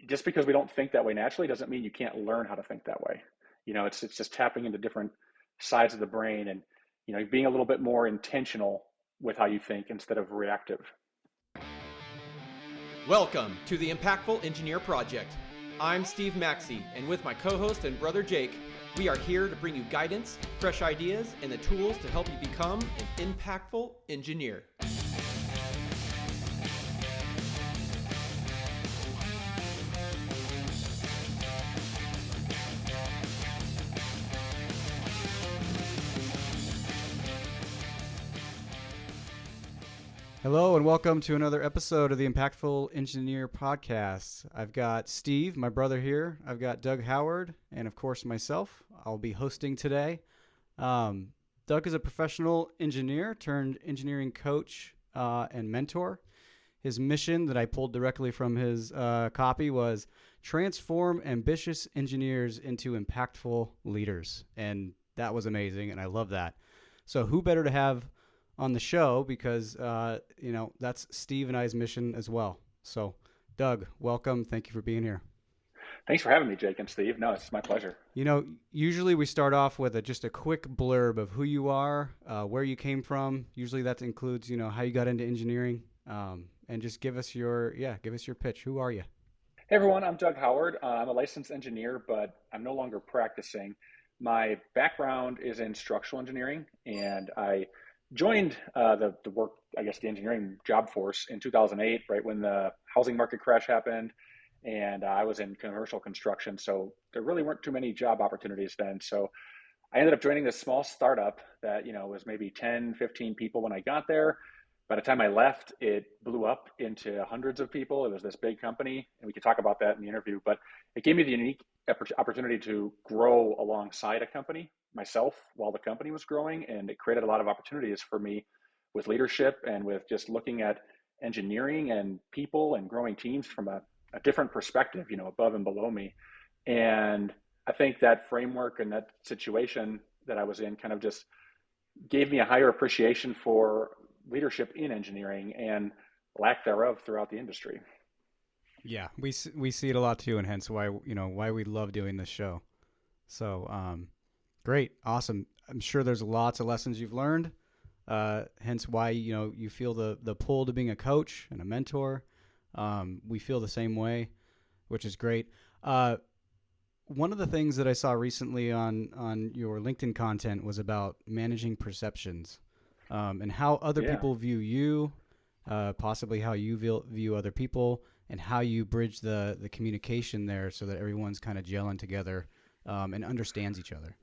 just because we don't think that way naturally doesn't mean you can't learn how to think that way. It's just tapping into different sides of the brain and, being a little bit more intentional with how you think instead of reactive. Welcome to the Impactful Engineer Project. I'm Steve Maxey, and with my co-host and brother Jake, we are here to bring you guidance, fresh ideas, and the tools to help you become an impactful engineer. Hello and welcome to another episode of the Impactful Engineer Podcast. I've got Steve, my brother here. I've got Doug Howard, and of course myself. I'll be hosting today. Doug is a professional engineer turned engineering coach and mentor. His mission that I pulled directly from his copy was transform ambitious engineers into impactful leaders. And that was amazing, and I love that. So who better to have on the show because, that's Steve and I's mission as well. So, Doug, welcome. Thank you for being here. Thanks for having me, Jake and Steve. No, it's my pleasure. Usually we start off with just a quick blurb of who you are, where you came from. Usually that includes, how you got into engineering, and just give us your pitch. Who are you? Hey, everyone. I'm Doug Howard. I'm a licensed engineer, but I'm no longer practicing. My background is in structural engineering, and I joined the engineering job force in 2008, right when the housing market crash happened, and I was in commercial construction, so there really weren't too many job opportunities then. So I ended up joining this small startup that was maybe 10, 15 people when I got there. By the time I left, it blew up into hundreds of people. It was this big company, and we could talk about that in the interview, but it gave me the unique opportunity to grow alongside a company myself while the company was growing, and it created a lot of opportunities for me with leadership and with just looking at engineering and people and growing teams from a different perspective, above and below me. And I think that framework and that situation that I was in kind of just gave me a higher appreciation for leadership in engineering and lack thereof throughout the industry. Yeah, we see it a lot too, and hence why we love doing this show. So great, awesome. I'm sure there's lots of lessons you've learned. Hence why you feel the pull to being a coach and a mentor. We feel the same way, which is great. One of the things that I saw recently on your LinkedIn content was about managing perceptions, and how other people view you, possibly how you view other people, and how you bridge the communication there so that everyone's kind of gelling together and understands each other.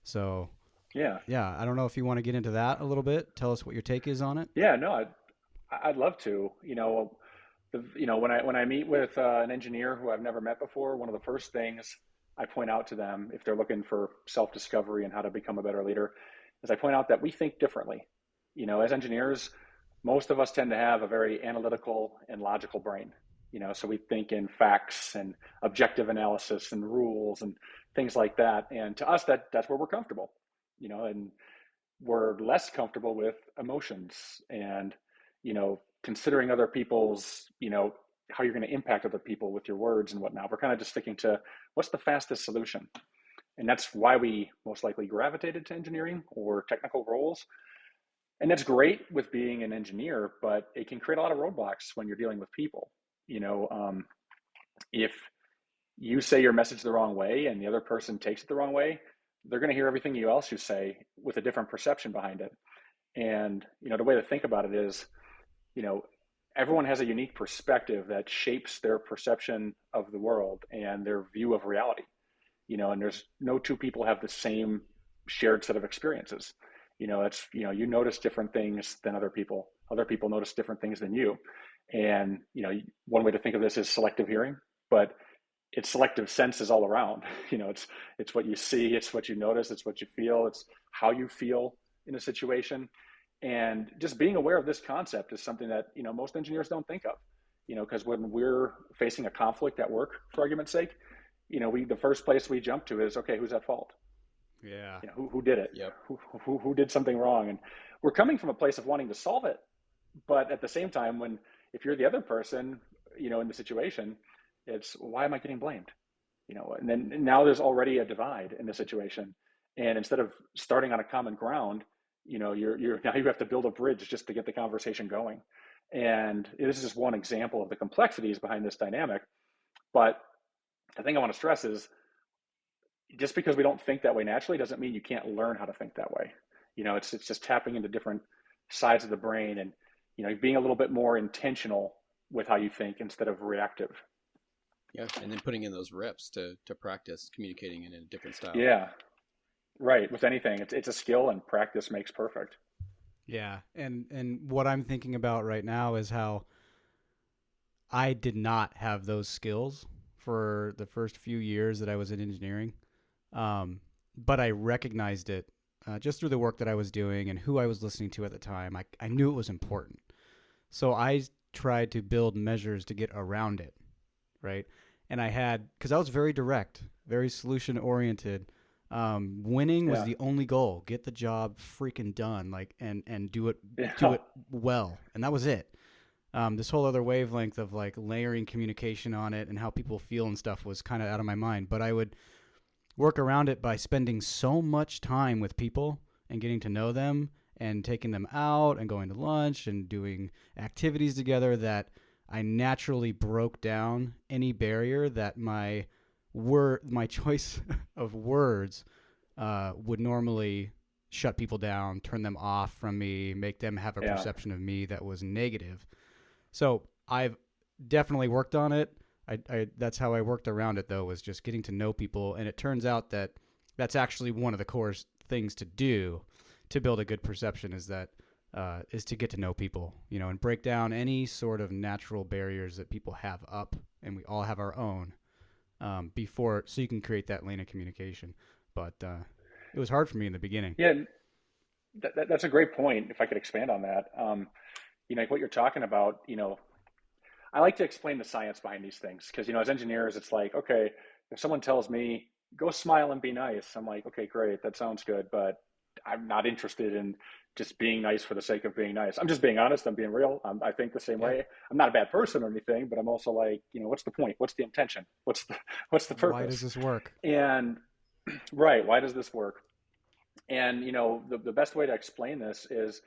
So yeah, I don't know if you want to get into that a little bit. Tell us what your take is on it. Yeah, no, I'd love to. When I meet with an engineer who I've never met before, one of the first things I point out to them, if they're looking for self-discovery and how to become a better leader, is I point out that we think differently. As engineers, most of us tend to have a very analytical and logical brain. So we think in facts and objective analysis and rules and things like that. And to us, that's where we're comfortable, and we're less comfortable with emotions and, considering other people's, how you're going to impact other people with your words and whatnot. We're kind of just sticking to what's the fastest solution. And that's why we most likely gravitated to engineering or technical roles. And that's great with being an engineer, but it can create a lot of roadblocks when you're dealing with people. If you say your message the wrong way and the other person takes it the wrong way, they're going to hear everything else you say with a different perception behind it. And, the way to think about it is, everyone has a unique perspective that shapes their perception of the world and their view of reality, and there's no two people have the same shared set of experiences. You notice different things than other people. Other people notice different things than you. And, one way to think of this is selective hearing, but it's selective senses all around. It's what you see, it's what you notice, it's what you feel, it's how you feel in a situation. And just being aware of this concept is something that, most engineers don't think of, because when we're facing a conflict at work, for argument's sake, the first place we jump to is, okay, who's at fault? Yeah. Who did it? Yep. Who did something wrong? And we're coming from a place of wanting to solve it. But at the same time, if you're the other person, in the situation, It's why am I getting blamed? And then now there's already a divide in the situation. And instead of starting on a common ground, you're now you have to build a bridge just to get the conversation going. And this is just one example of the complexities behind this dynamic. But the thing I want to stress is just because we don't think that way naturally doesn't mean you can't learn how to think that way. It's just tapping into different sides of the brain and being a little bit more intentional with how you think instead of reactive. Yeah, and then putting in those reps to practice communicating in a different style. Yeah, right. With anything, it's a skill, and practice makes perfect. Yeah, and what I'm thinking about right now is how I did not have those skills for the first few years that I was in engineering, but I recognized it just through the work that I was doing and who I was listening to at the time. I knew it was important, so I tried to build measures to get around it, right? And because I was very direct, very solution oriented. Winning was the only goal. Get the job freaking done, and do it well, and that was it. This whole other wavelength of like layering communication on it and how people feel and stuff was kind of out of my mind. But I would work around it by spending so much time with people and getting to know them and taking them out and going to lunch and doing activities together that I naturally broke down any barrier that my choice of words would normally shut people down, turn them off from me, make them have a perception of me that was negative. So I've definitely worked on it. I that's how I worked around it, though, was just getting to know people. And it turns out that that's actually one of the core things to do to build a good perception is to get to know people, and break down any sort of natural barriers that people have up, and we all have our own so you can create that lane of communication. But it was hard for me in the beginning. Yeah, that's a great point. If I could expand on that, like what you're talking about, I like to explain the science behind these things because, as engineers, it's like, okay, if someone tells me go smile and be nice, I'm like, okay, great, that sounds good, but I'm not interested in just being nice for the sake of being nice. I'm just being honest. I'm being real. I think the same way. I'm not a bad person or anything, but I'm also like, what's the point? What's the intention? What's the purpose? Why does this work? And right, why does this work? And the best way to explain this is,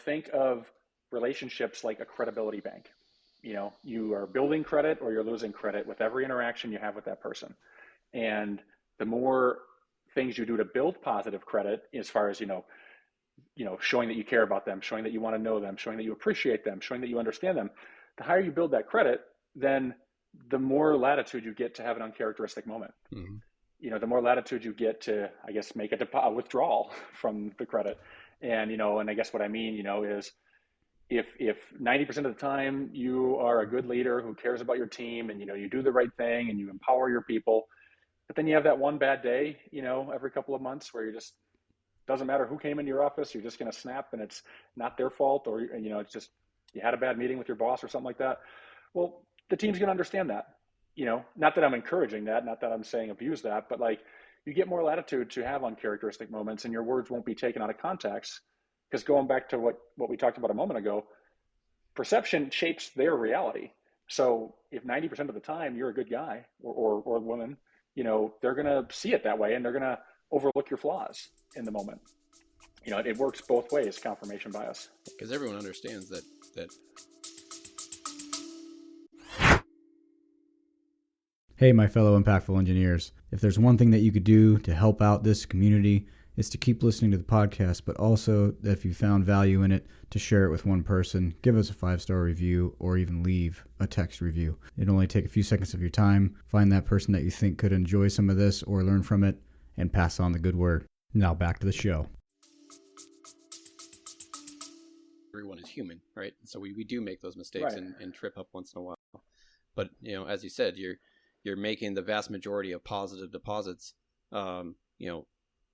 think of relationships like a credibility bank. You are building credit or you're losing credit with every interaction you have with that person. And the more things you do to build positive credit, as far as showing that you care about them, showing that you want to know them, showing that you appreciate them, showing that you understand them, the higher you build that credit, then the more latitude you get to have an uncharacteristic moment. Mm-hmm. The more latitude you get to, I guess, make a withdrawal from the credit. And and I guess what I mean, is if 90% of the time you are a good leader who cares about your team and you do the right thing and you empower your people, but then you have that one bad day, every couple of months where you just doesn't matter who came into your office, you're just going to snap and it's not their fault, or it's just you had a bad meeting with your boss or something like that. Well, the team's going to understand that. Not that I'm encouraging that, not that I'm saying abuse that, but like you get more latitude to have uncharacteristic moments and your words won't be taken out of context. Because going back to what we talked about a moment ago, perception shapes their reality. So if 90% of the time you're a good guy or woman, they're going to see it that way and they're going to overlook your flaws in the moment. It works both ways, confirmation bias. Because everyone understands that. Hey, my fellow impactful engineers, if there's one thing that you could do to help out this community, is to keep listening to the podcast, but also that if you found value in it, to share it with one person, give us a 5-star review, or even leave a text review. It'll only take a few seconds of your time. Find that person that you think could enjoy some of this or learn from it, and pass on the good word. Now back to the show. Everyone is human, right? So we do make those mistakes, right, and trip up once in a while. But, as you said, you're making the vast majority of positive deposits.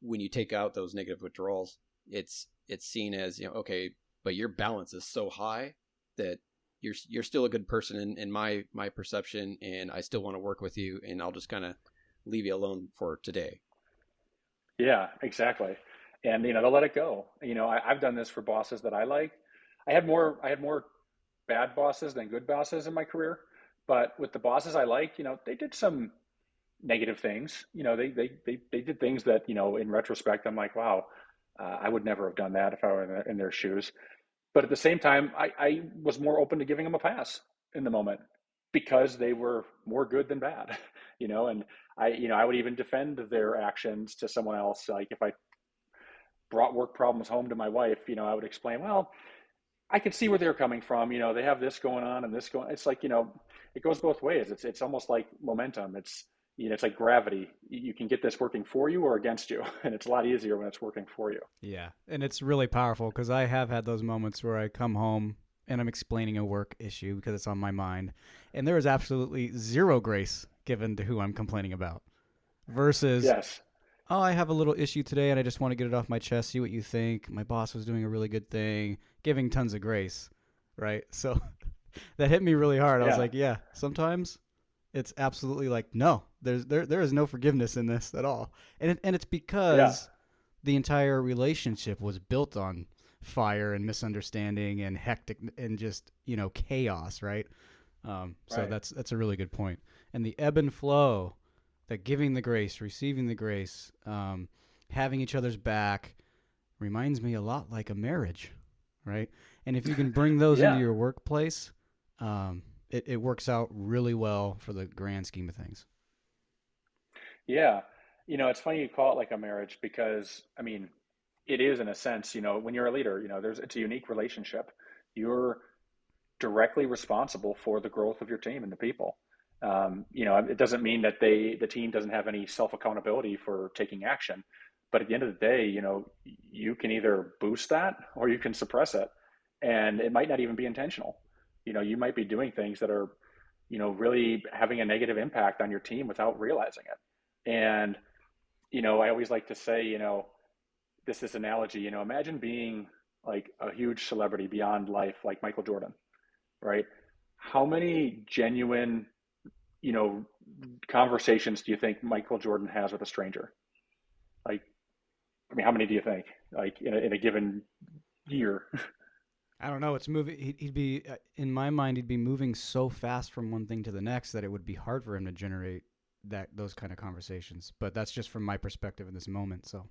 When you take out those negative withdrawals, it's seen as, okay, but your balance is so high that you're still a good person in my perception, and I still want to work with you, and I'll just kind of leave you alone for today. Yeah, exactly. And to let it go. I've done this for bosses that I like. I had more bad bosses than good bosses in my career, But with the bosses I like, they did some negative things. They did things that, in retrospect, I'm like, wow, I would never have done that if I were in their shoes. But at the same time, I was more open to giving them a pass in the moment because they were more good than bad, and I would even defend their actions to someone else. Like if I brought work problems home to my wife, I would explain, well, I could see where they're coming from. They have this going on and this going. It's like, it goes both ways. It's almost like momentum. It's like gravity. You can get this working for you or against you, and it's a lot easier when it's working for you. Yeah, and it's really powerful because I have had those moments where I come home and I'm explaining a work issue because it's on my mind, and there is absolutely zero grace given to who I'm complaining about. Versus, Yes. oh, I have a little issue today and I just want to get it off my chest, see what you think. My boss was doing a really good thing, giving tons of grace, right? So that hit me really hard. I was Yeah. like, yeah, sometimes it's absolutely like, no, there is no forgiveness in this at all. And it's Yeah. because the entire relationship was built on fire and misunderstanding and hectic and just, chaos, right? So Right. that's a really good point. And the ebb and flow, that giving the grace, receiving the grace, having each other's back reminds me a lot like a marriage, right? And if you can bring those into Yeah. your workplace, it works out really well for the grand scheme of things. Yeah. It's funny you call it like a marriage because, I mean, it is in a sense, when you're a leader, it's a unique relationship. You're directly responsible for the growth of your team and the people. It doesn't mean that the team doesn't have any self accountability for taking action, but at the end of the day, you can either boost that or you can suppress it, and it might not even be intentional. You might be doing things that are, really having a negative impact on your team without realizing it. And I always like to say, this analogy, imagine being like a huge celebrity beyond life, like Michael Jordan, right? How many genuine, you know, conversations do you think Michael Jordan has with a stranger? Like, I mean, how many do you think, like in a given year? I don't know. It's moving. He'd be in my mind. He'd be moving so fast from one thing to the next that it would be hard for him to generate those kind of conversations. But that's just from my perspective in this moment. So,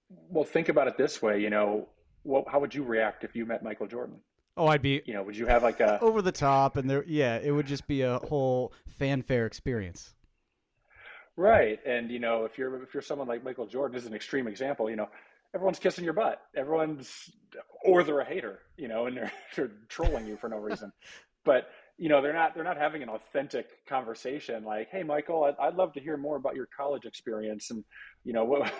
Well, think about it this way, how would you react if you met Michael Jordan? oh, I'd be Would you have like a over the top, and yeah, it would just be a whole fanfare experience. right? And if you're someone like Michael Jordan, this is an extreme example. Everyone's kissing your butt. Or they're a hater, and they're trolling you for no reason. But they're not having an authentic conversation like, hey, Michael, I'd love to hear more about your college experience, and what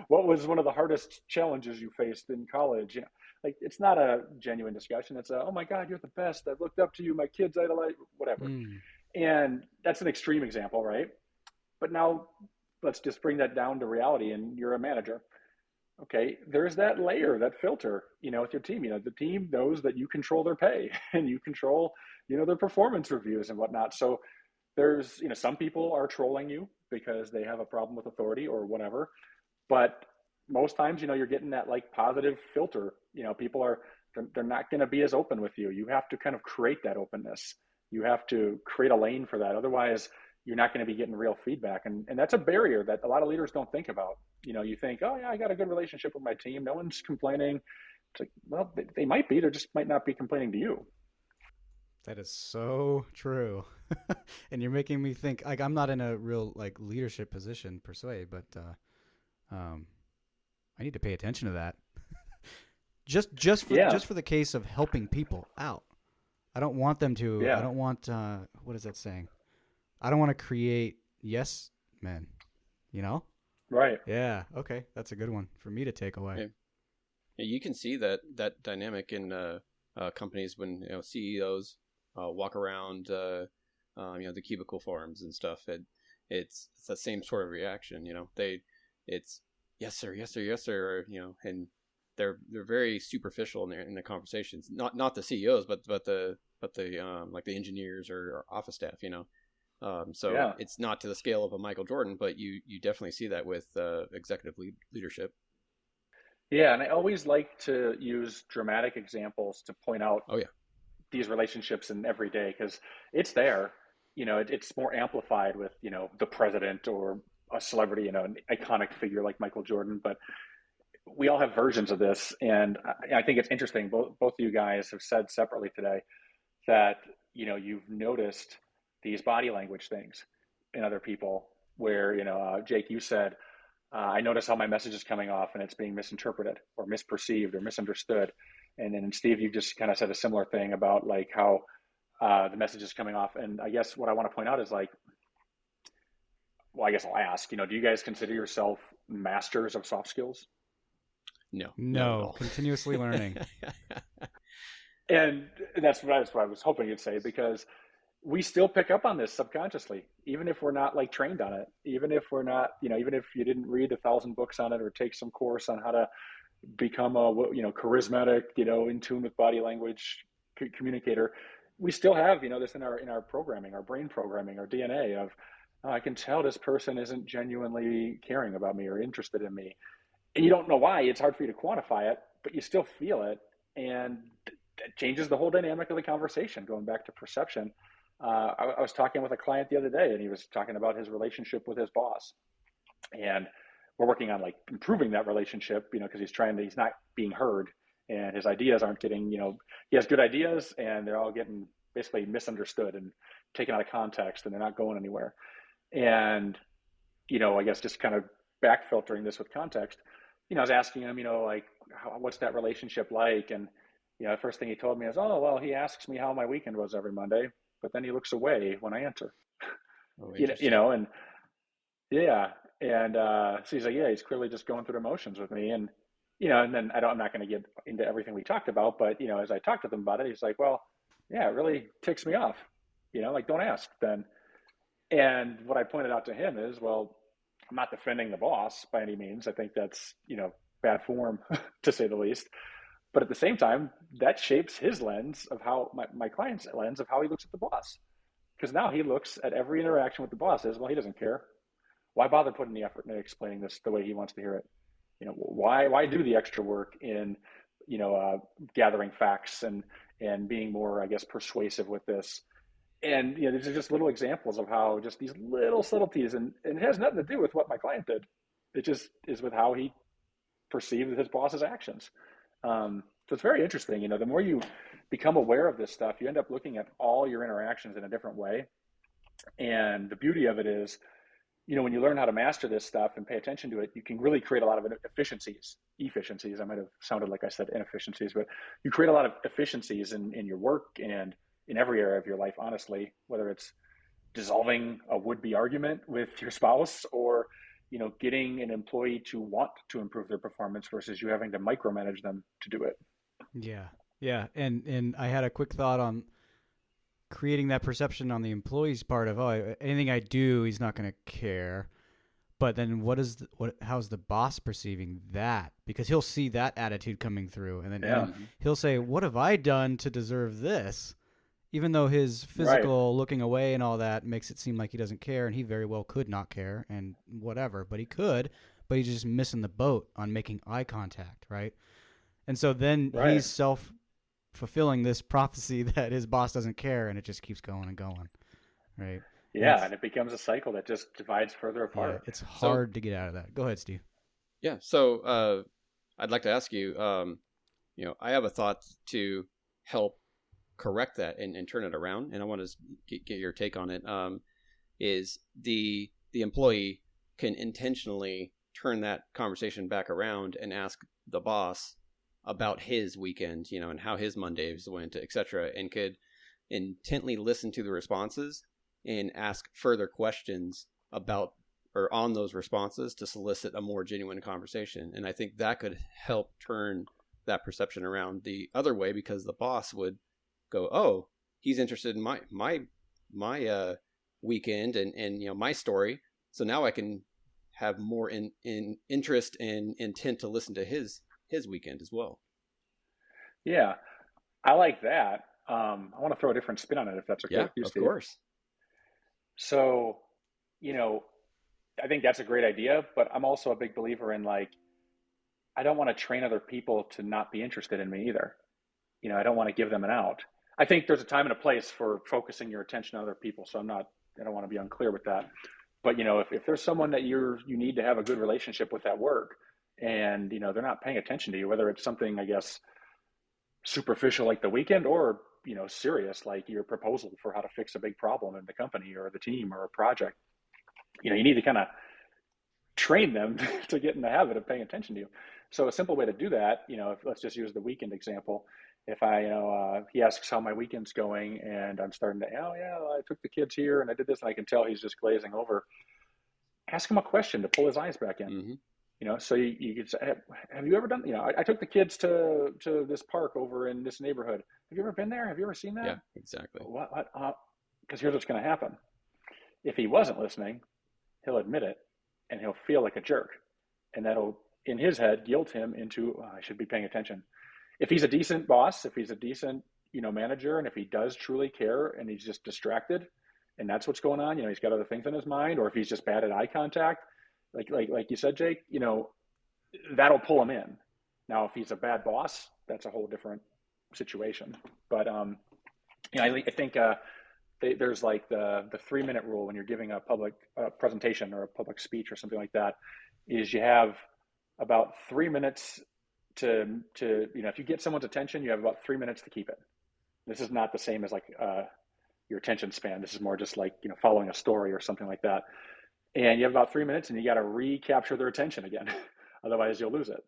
what was one of the hardest challenges you faced in college. Like, it's not a genuine discussion. It's oh my God, you're the best. I've looked up to you. My kids idolize, whatever. Mm. And that's an extreme example, right? But now let's just bring that down to reality, and you're a manager. Okay, there's that layer, that filter, with your team. The team knows that you control their pay and you control, their performance reviews and whatnot. So there's, some people are trolling you because they have a problem with authority or whatever. But most times, you're getting that like positive filter. People they're not going to be as open with you. You have to kind of create that openness. You have to create a lane for that. Otherwise, you're not going to be getting real feedback. And that's a barrier that a lot of leaders don't think about. You think, oh yeah, I got a good relationship with my team. No one's complaining. It's like, well, they might be. They just might not be complaining to you. That is so true. And you're making me think. Like, I'm not in a real like leadership position per se, but um, I need to pay attention to that. Yeah, Just for the case of helping people out. I don't want them to. I yeah, don't want. What is that saying? I don't want to create yes men. You know? right. Yeah. Okay, that's a good one for me to take away. Yeah. Yeah, you can see that dynamic in companies when CEOs walk around the cubicle forums and stuff. It's the same sort of reaction. It's yes sir, yes sir, yes sir, and they're very superficial in their conversations. Not the CEOs, but the like the engineers or office staff. So Yeah. it's not to the scale of a Michael Jordan, but you definitely see that with executive leadership. Yeah. And I always like to use dramatic examples to point out Oh yeah. these relationships in every day because it's there. It's more amplified with the president or a celebrity, an iconic figure like Michael Jordan. But we all have versions of this, and I think it's interesting. Both of you guys have said separately today that you've noticed these body language things in other people. Where Jake, you said, I notice how my message is coming off and it's being misinterpreted or misperceived or misunderstood. And then Steve, you just kind of said a similar thing about like how the message is coming off. And I guess what I want to point out is like, well, I guess I'll ask, do you guys consider yourself masters of soft skills? No, continuously learning. And that's what I was hoping you'd say, because we still pick up on this subconsciously, even if we're not like trained on it, even if we're not, even if you didn't read 1,000 books on it or take some course on how to become a, charismatic, in tune with body language communicator, we still have, this in our programming, our brain programming, our DNA of, oh, I can tell this person isn't genuinely caring about me or interested in me. And you don't know why. It's hard for you to quantify it, but you still feel it. And that changes the whole dynamic of the conversation, going back to perception. I was talking with a client the other day, and he was talking about his relationship with his boss. And we're working on like improving that relationship, because he's not being heard, and his ideas aren't getting, he has good ideas and they're all getting basically misunderstood and taken out of context, and they're not going anywhere. And, I guess just kind of back filtering this with context, I was asking him, like, what's that relationship like? And, the first thing he told me is, oh, well, he asks me how my weekend was every Monday, but then he looks away when I answer. Oh, And yeah. And so he's like, yeah, he's clearly just going through the motions with me. And, and then I'm not going to get into everything we talked about, but, as I talked with him about it, he's like, well, yeah, it really ticks me off, like, don't ask then. And what I pointed out to him is, well, I'm not defending the boss by any means. I think that's, bad form to say the least. But at the same time, that shapes his lens of how my client's lens of how he looks at the boss. Because now he looks at every interaction with the boss as, well, he doesn't care. Why bother putting the effort in explaining this the way he wants to hear it? Why do the extra work in, gathering facts and being more, I guess, persuasive with this? And, these are just little examples of how just these little subtleties, and it has nothing to do with what my client did. It just is with how he perceived his boss's actions. So it's very interesting. The more you become aware of this stuff, you end up looking at all your interactions in a different way. And the beauty of it is, when you learn how to master this stuff and pay attention to it, you can really create a lot of efficiencies. I might have sounded like I said inefficiencies, but you create a lot of efficiencies in your work and in every area of your life, honestly, whether it's dissolving a would-be argument with your spouse or, getting an employee to want to improve their performance versus you having to micromanage them to do it. Yeah. Yeah. And I had a quick thought on creating that perception on the employee's part of, oh, anything I do, he's not going to care. But then how's the boss perceiving that? Because he'll see that attitude coming through, and then and he'll say, what have I done to deserve this? Even though his physical looking away and all that makes it seem like he doesn't care, and he very well could not care and whatever, but he could, but he's just missing the boat on making eye contact, right? And so then he's self-fulfilling this prophecy that his boss doesn't care, and it just keeps going and going, right? Yeah, and it becomes a cycle that just divides further apart. Yeah, it's hard to get out of that. Go ahead, Steve. Yeah, so I'd like to ask you, I have a thought to help correct that and turn it around, and I want to get your take on it. Is the employee can intentionally turn that conversation back around and ask the boss about his weekend, and how his Mondays went, etc., and could intently listen to the responses and ask further questions about or on those responses to solicit a more genuine conversation. And I think that could help turn that perception around the other way, because the boss would go, oh, he's interested in my weekend and my story. So now I can have more in interest and intent to listen to his weekend as well. Yeah, I like that. I want to throw a different spin on it, if that's okay with you, Steve. Of course. So, I think that's a great idea, but I'm also a big believer in I don't want to train other people to not be interested in me either. I don't want to give them an out. I think there's a time and a place for focusing your attention on other people. So I don't want to be unclear with that. But, if there's someone that you need to have a good relationship with at work, and, they're not paying attention to you, whether it's something, I guess, superficial like the weekend, or, serious like your proposal for how to fix a big problem in the company or the team or a project, you need to kind of train them to get in the habit of paying attention to you. So a simple way to do that, let's just use the weekend example. If he asks how my weekend's going, and I'm starting to, oh yeah, I took the kids here and I did this, and I can tell he's just glazing over, ask him a question to pull his eyes back in. Mm-hmm. So you could say, have you ever done, I took the kids to this park over in this neighborhood. Have you ever been there? Have you ever seen that? Yeah, exactly. What? Because here's what's going to happen. If he wasn't listening, he'll admit it, and he'll feel like a jerk. And that'll, in his head, guilt him into, I should be paying attention. If he's a decent boss, if he's a decent, manager, and if he does truly care and he's just distracted and that's what's going on, he's got other things on his mind, or if he's just bad at eye contact, like you said, Jake, that'll pull him in. Now, if he's a bad boss, that's a whole different situation. But, I think there's like the 3-minute rule when you're giving a public presentation or a public speech or something like that, is you have about 3 minutes to if you get someone's attention, you have about 3 minutes to keep it. This is not the same as like your attention span. This is more just like, following a story or something like that. And you have about 3 minutes, and you got to recapture their attention again. Otherwise you'll lose it.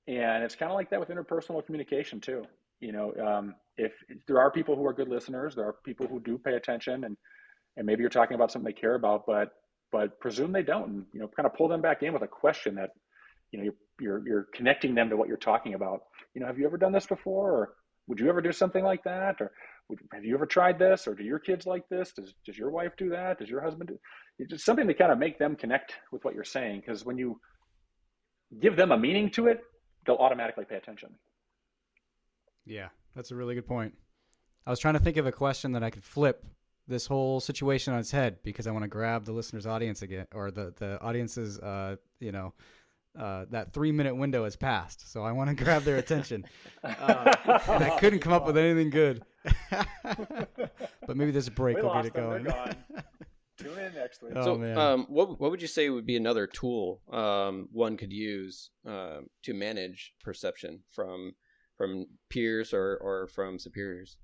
And it's kind of like that with interpersonal communication too. If there are people who are good listeners, there are people who do pay attention, and maybe you're talking about something they care about, but presume they don't, and, kind of pull them back in with a question that, you're connecting them to what you're talking about. Have you ever done this before? Or would you ever do something like that? Or have you ever tried this? Or do your kids like this? Does your wife do that? Does your husband do? It's just something to kind of make them connect with what you're saying. Because when you give them a meaning to it, they'll automatically pay attention. Yeah, that's a really good point. I was trying to think of a question that I could flip this whole situation on its head, because I want to grab the listener's audience again, or the audience's, that 3-minute window has passed. So I want to grab their attention. And I couldn't come up with anything good. But maybe this break will get it going. Tune in next week. So, what would you say would be another tool one could use to manage perception from peers or from superiors?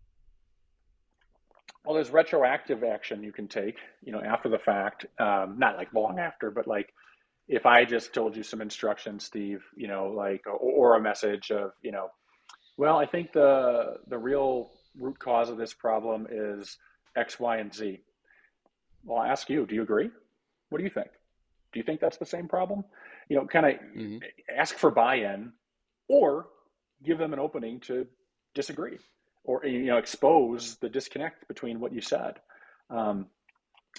Well, there's retroactive action you can take, after the fact, not like long after, but like if I just told you some instructions, Steve, or a message of, well, I think the real root cause of this problem is X, Y, and Z. Well, I'll ask you, do you agree? What do you think? Do you think that's the same problem? Kind of ask for buy-in, or give them an opening to disagree, or, expose the disconnect between what you said.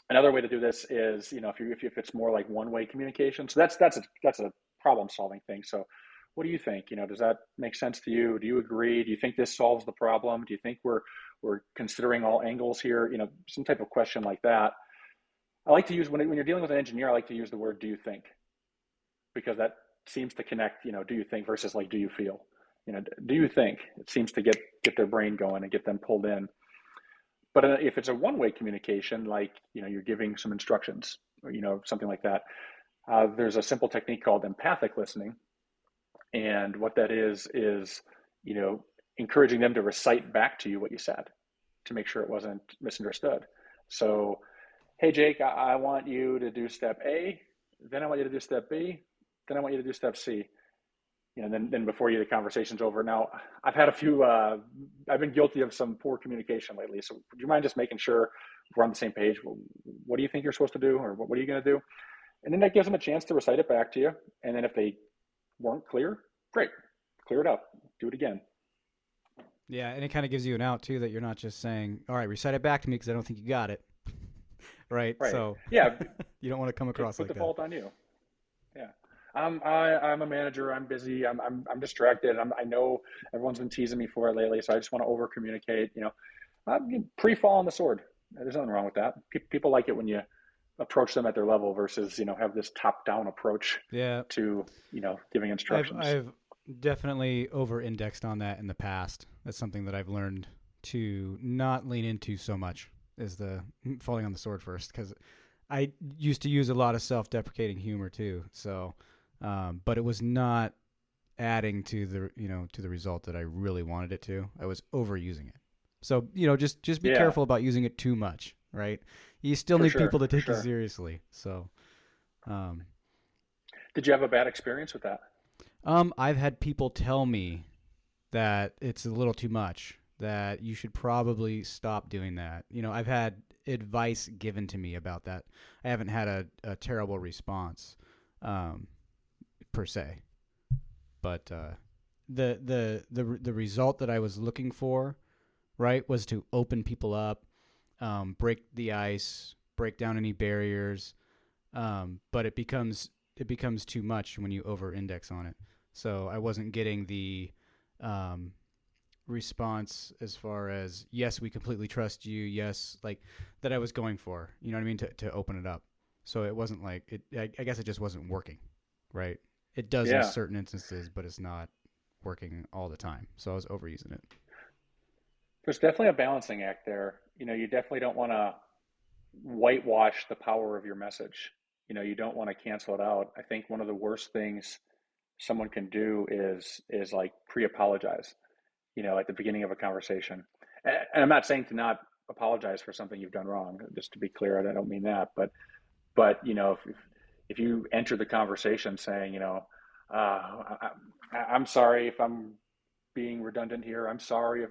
Another way to do this is, if it's more like one-way communication. So that's a problem-solving thing. So what do you think? Does that make sense to you? Do you agree? Do you think this solves the problem? Do you think we're considering all angles here? Some type of question like that. I like to use, when you're dealing with an engineer, I like to use the word, do you think? Because that seems to connect, do you think versus like, do you feel? Do you think? It seems to get their brain going and get them pulled in. But if it's a one-way communication, like, you're giving some instructions, or, something like that, there's a simple technique called empathic listening. And what that is, encouraging them to recite back to you what you said to make sure it wasn't misunderstood. So, hey, Jake, I want you to do step A, then I want you to do step B, then I want you to do step C. Then before the conversation's over. Now, I've had a few, I've been guilty of some poor communication lately. So would you mind just making sure we're on the same page? Well, what do you think you're supposed to do? Or what are you going to do? And then that gives them a chance to recite it back to you. And then if they weren't clear, great, clear it up, do it again. Yeah, and it kind of gives you an out too, that you're not just saying, all right, recite it back to me because I don't think you got it. Right. So yeah, you don't want to come across like that. Put the fault on you. Yeah. I'm a manager. I'm busy. I'm distracted. I know everyone's been teasing me for it lately, so I just want to over communicate. Pre-fall on the sword. There's nothing wrong with that. People like it when you approach them at their level versus have this top-down approach. Yeah. To giving instructions. I've definitely over-indexed on that in the past. That's something that I've learned to not lean into so much is the falling on the sword first, because I used to use a lot of self-deprecating humor too. So, but it was not adding to the to the result that I really wanted it to. I was overusing it. So just be Yeah, careful about using it too much, right? You still for need sure, people to for take you sure. seriously. So, um, Did you have a bad experience with that? I've had people tell me that it's a little too much, that you should probably stop doing that. I've had advice given to me about that. I haven't had a terrible response, um, per se, but the result that I was looking for, right, was to open people up, break the ice, break down any barriers. But it becomes too much when you over index on it. So I wasn't getting the um, response as far as yes, we completely trust you, yes, like that I was going for. You know what I mean? To open it up. So it wasn't like it. I guess it just wasn't working, right? It does in Yeah, certain instances, but it's not working all the time. So I was overusing it. there's definitely a balancing act there. You definitely don't want to whitewash the power of your message. You don't want to cancel it out. I think one of the worst things someone can do is like pre-apologize, at the beginning of a conversation. And I'm not saying to not apologize for something you've done wrong. Just to be clear, I don't mean that. But if you enter the conversation saying, I'm sorry if I'm being redundant here. I'm sorry if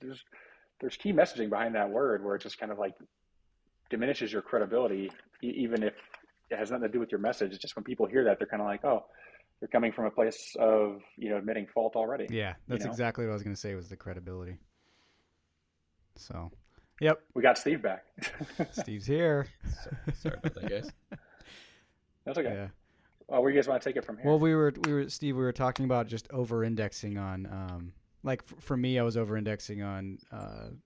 there's key messaging behind that word where it just kind of like diminishes your credibility, even if it has nothing to do with your message. It's just when people hear that, they're kind of like, oh, they're coming from a place of admitting fault already. Yeah, You that's know, exactly what I was going to say was the credibility. So, yep, we got Steve back. Steve's here. Sorry about that, guys. That's okay. Yeah. Where you guys want to take it from Well, here? we were Steve. We were talking about just over-indexing on, like for me, I was over-indexing on,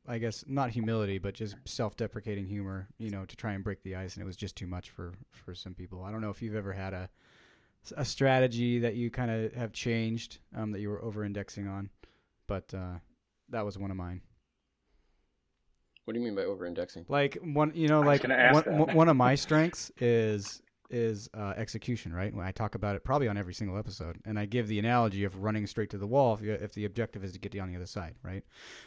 I guess not humility, but just self-deprecating humor. To try and break the ice, and it was just too much for some people. I don't know if you've ever had a strategy that you kind of have changed, that you were over-indexing on, but that was one of mine. What do you mean by over-indexing? Like I was like going to ask that. one of my strengths is execution, right? When I talk about it probably on every single episode, and I give the analogy of running straight to the wall if the objective is to get on the other side, right?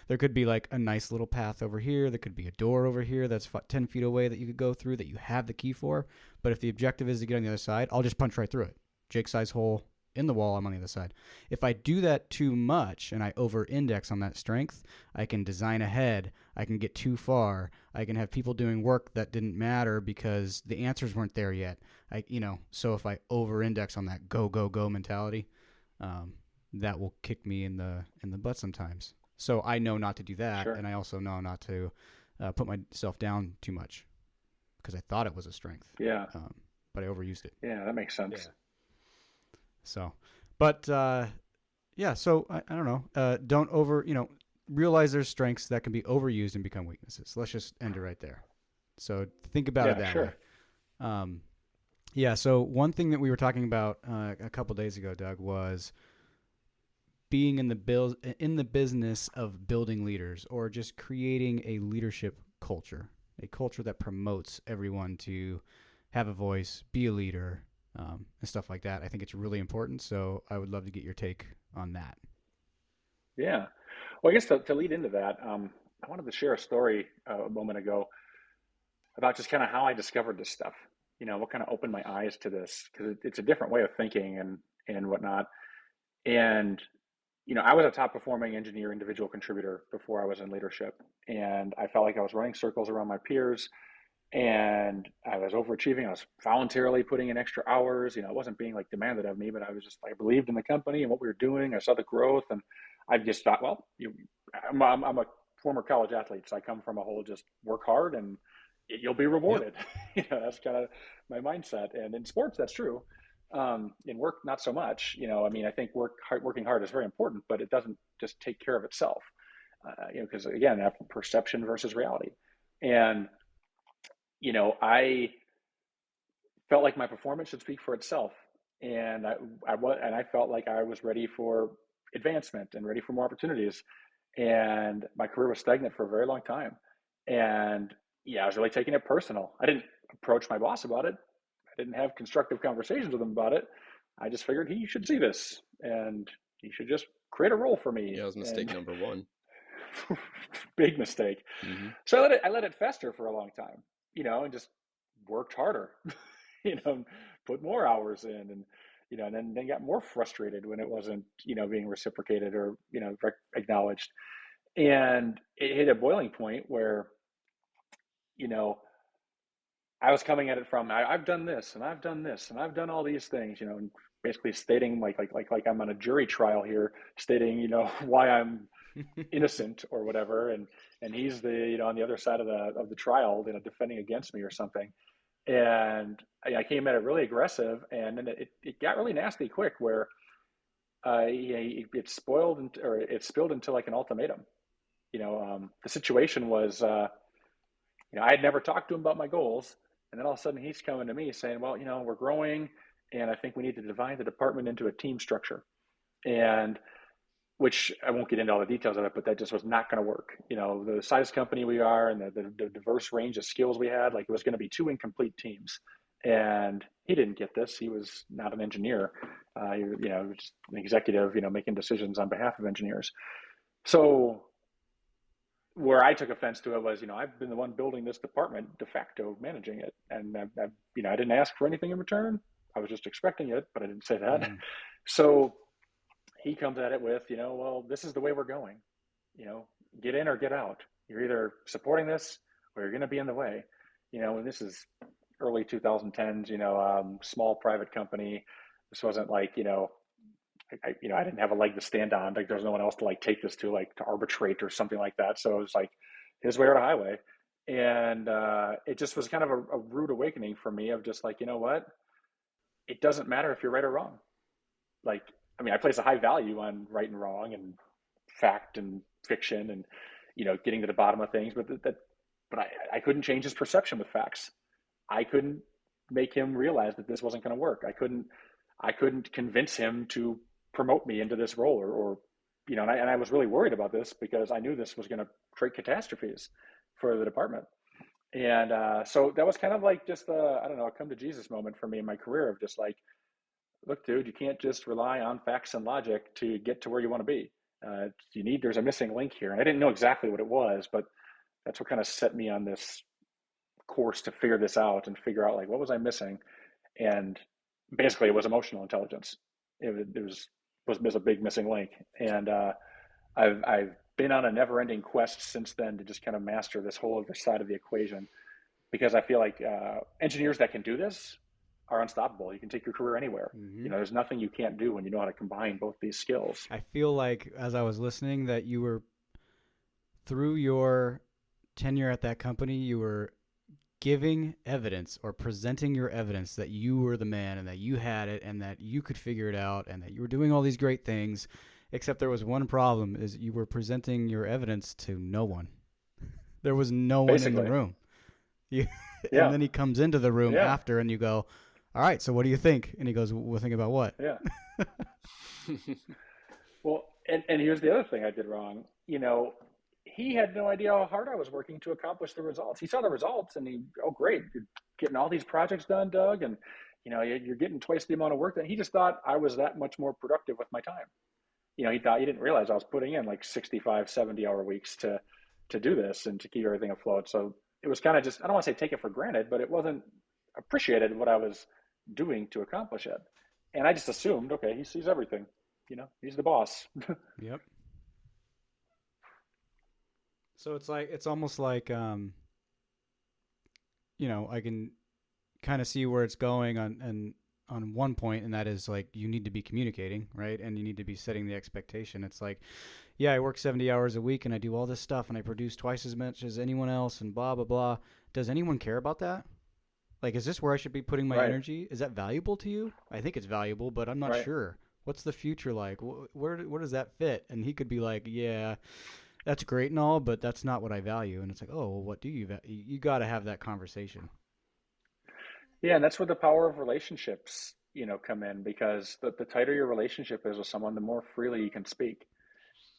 There could be like a nice little path over here. There could be a door over here that's 10 feet away that you could go through that you have the key for. But if the objective is to get on the other side, I'll just punch right through it. Jake size hole in the wall, I'm on the other side. If I do that too much and I over index on that strength, I can design ahead. I can get too far. I can have people doing work that didn't matter because the answers weren't there yet. So if I over index on that go, go, go mentality, that will kick me in the butt sometimes. So I know not to do that. Sure. And I also know not to put myself down too much because I thought it was a strength. Yeah. But I overused it. Yeah, that makes Yeah. sense. So, but yeah. So I don't know. Don't realize there's strengths that can be overused and become weaknesses. Let's just end it right there. So think about it Yeah, that way. sure. Yeah. So one thing that we were talking about a couple days ago, Doug, was being in the business of building leaders, or just creating a leadership culture, a culture that promotes everyone to have a voice, be a leader, and stuff like that. I think it's really important. So I would love to get your take on that. Yeah. Well, I guess to lead into that, I wanted to share a story a moment ago about just kind of how I discovered this stuff. What kind of opened my eyes to this, because it's a different way of thinking and whatnot. And I was a top performing engineer, individual contributor before I was in leadership, and I felt like I was running circles around my peers, and I was overachieving. I was voluntarily putting in extra hours. It wasn't being like demanded of me, but I was just, I believed in the company and what we were doing. I saw the growth, and I just thought, well, I'm a former college athlete, so I come from a whole just work hard and you'll be Yep. rewarded. That's kind of my mindset. And in sports, that's true. In work, not so much. I mean, I think working hard is very important, but it doesn't just take care of itself. Because again, that perception versus reality. And I felt like my performance should speak for itself, and I felt like I was ready for advancement and ready for more opportunities. and my career was stagnant for a very long time. And yeah, I was really taking it personal. I didn't approach my boss about it. I didn't have constructive conversations with him about it. I just figured he should see this and he should just create a role for me. Yeah, it was mistake And number one. big mistake. Mm-hmm. So I let it fester for a long time, and just worked harder, put more hours in, and and then got more frustrated when it wasn't being reciprocated or acknowledged. And it hit a boiling point where you know I was coming at it from I've done this and I've done this and I've done all these things, and basically stating like I'm on a jury trial here, stating why I'm innocent or whatever, and he's the on the other side of the trial, defending against me or something. And I came at it really aggressive, and then it got really nasty quick, where it spoiled or it spilled into like an ultimatum. The situation was, I had never talked to him about my goals, and then all of a sudden he's coming to me saying, well, we're growing, and I think we need to divide the department into a team structure, and which I won't get into all the details of it, but that just was not going to work. The size company we are and the diverse range of skills we had, like it was going to be two incomplete teams. And he didn't get this. He was not an engineer. Just an executive, making decisions on behalf of engineers. So where I took offense to it was, I've been the one building this department, de facto managing it. And, I didn't ask for anything in return. I was just expecting it, but I didn't say that. Mm. So he comes at it with, well, this is the way we're going, get in or get out. You're either supporting this or you're going to be in the way, and this is early 2010s, small private company. This wasn't like, I didn't have a leg to stand on. Like there was no one else to like take this to, like to arbitrate or something like that. So it was like his way or the highway. And it just was kind of a rude awakening for me of just like, you know what? It doesn't matter if you're right or wrong. Like, I place a high value on right and wrong and fact and fiction and, getting to the bottom of things, but I couldn't change his perception with facts. I couldn't make him realize that this wasn't going to work. I couldn't convince him to promote me into this role or and I was really worried about this because I knew this was going to create catastrophes for the department. And so that was kind of like just I don't know, a come to Jesus moment for me in my career of just like, look, dude, you can't just rely on facts and logic to get to where you want to be. There's a missing link here. And I didn't know exactly what it was, but that's what kind of set me on this course to figure this out and figure out like, what was I missing? And basically it was emotional intelligence. It was a big missing link. And I've been on a never ending quest since then to just kind of master this whole other side of the equation, because I feel like engineers that can do this are unstoppable. You can take your career anywhere. Mm-hmm. There's nothing you can't do when you know how to combine both these skills. I feel like as I was listening that you were, through your tenure at that company, you were giving evidence or presenting your evidence that you were the man and that you had it and that you could figure it out and that you were doing all these great things, except there was one problem, is you were presenting your evidence to no one. There was no one in the room. And then he comes into the room after and you go, all right, so what do you think? And he goes, we'll think about what? Yeah. Well, and here's the other thing I did wrong. He had no idea how hard I was working to accomplish the results. He saw the results and oh, great, you're getting all these projects done, Doug. And, you're getting twice the amount of work. And he just thought I was that much more productive with my time. He didn't realize I was putting in like 65, 70-hour weeks to do this and to keep everything afloat. So it was kind of just, I don't want to say take it for granted, but it wasn't appreciated what I was doing to accomplish it. And I just assumed, okay, he sees everything, he's the boss. Yep. So it's almost like, I can kind of see where it's going on one point, and that is like, you need to be communicating, right? And you need to be setting the expectation. It's like, yeah, I work 70 hours a week and I do all this stuff and I produce twice as much as anyone else and blah, blah, blah. Does anyone care about that? Like, is this where I should be putting my energy? Is that valuable to you? I think it's valuable, but I'm not sure. What's the future like? Where does that fit? And he could be like, yeah, that's great and all, but that's not what I value. And it's like, oh, well, what do you value? You got to have that conversation. Yeah, and that's where the power of relationships, come in, because the tighter your relationship is with someone, the more freely you can speak.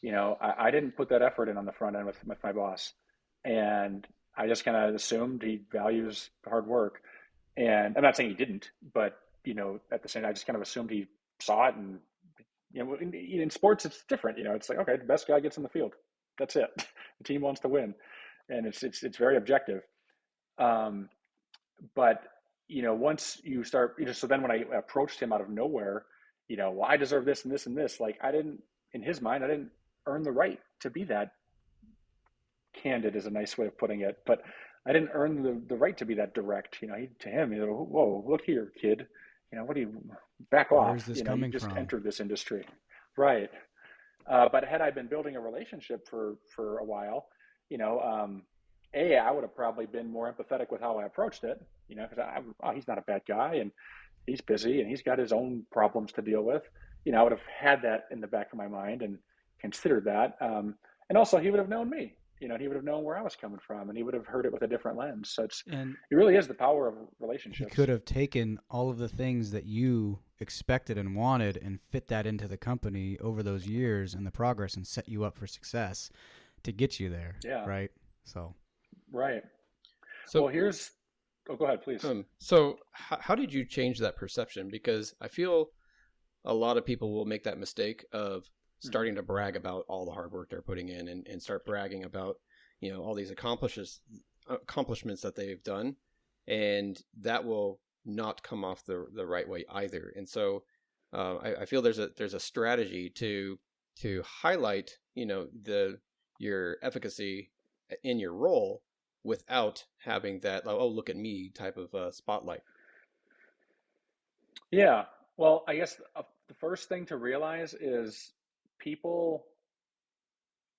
I didn't put that effort in on the front end with my boss. And I just kind of assumed he values hard work. And I'm not saying he didn't, but, at the same time, I just kind of assumed he saw it. And, in sports, it's different. It's like, okay, the best guy gets in the field. That's it. The team wants to win. And it's very objective. Um, but once you start, so then when I approached him out of nowhere, well, I deserve this and this and this. Like I didn't, in his mind, I didn't earn the right to be that candid, is a nice way of putting it. But I didn't earn the right to be that direct. To him, whoa, look here, kid. What do you back Where is off? this You coming just from? entered this industry, right? But had I been building a relationship for a while, I would have probably been more empathetic with how I approached it. Because he's not a bad guy, and he's busy, and he's got his own problems to deal with. I would have had that in the back of my mind and considered that. And also, he would have known me. He would have known where I was coming from, and he would have heard it with a different lens. So And it really is the power of he relationships. could have taken all of the things that you expected and wanted and fit that into the company over those years and the progress and set you up for success to get you there, Yeah, right? So, right. Well, So, here's. Oh, go ahead, please. how did you change that perception? Because I feel a lot of people will make that mistake of Mm-hmm. starting to brag about all the hard work they're putting in and start bragging about, all these accomplishments that they've done. And that will not come off the right way either. And so I feel there's a strategy to highlight, your efficacy in your role without having that, oh, look at me type of spotlight. Yeah. Well, I guess the first thing to realize is people,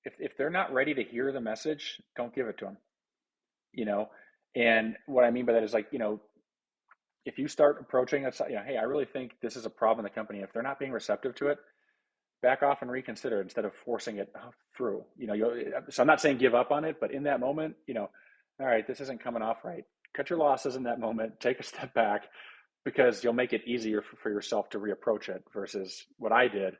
if they're not ready to hear the message, don't give it to them, you know? And what I mean by that is like, if you start approaching it, hey, I really think this is a problem in the company. If they're not being receptive to it, back off and reconsider instead of forcing it through. So I'm not saying give up on it, but in that moment, all right, this isn't coming off right. Cut your losses in that moment. Take a step back because you'll make it easier for yourself to reapproach it versus what I did.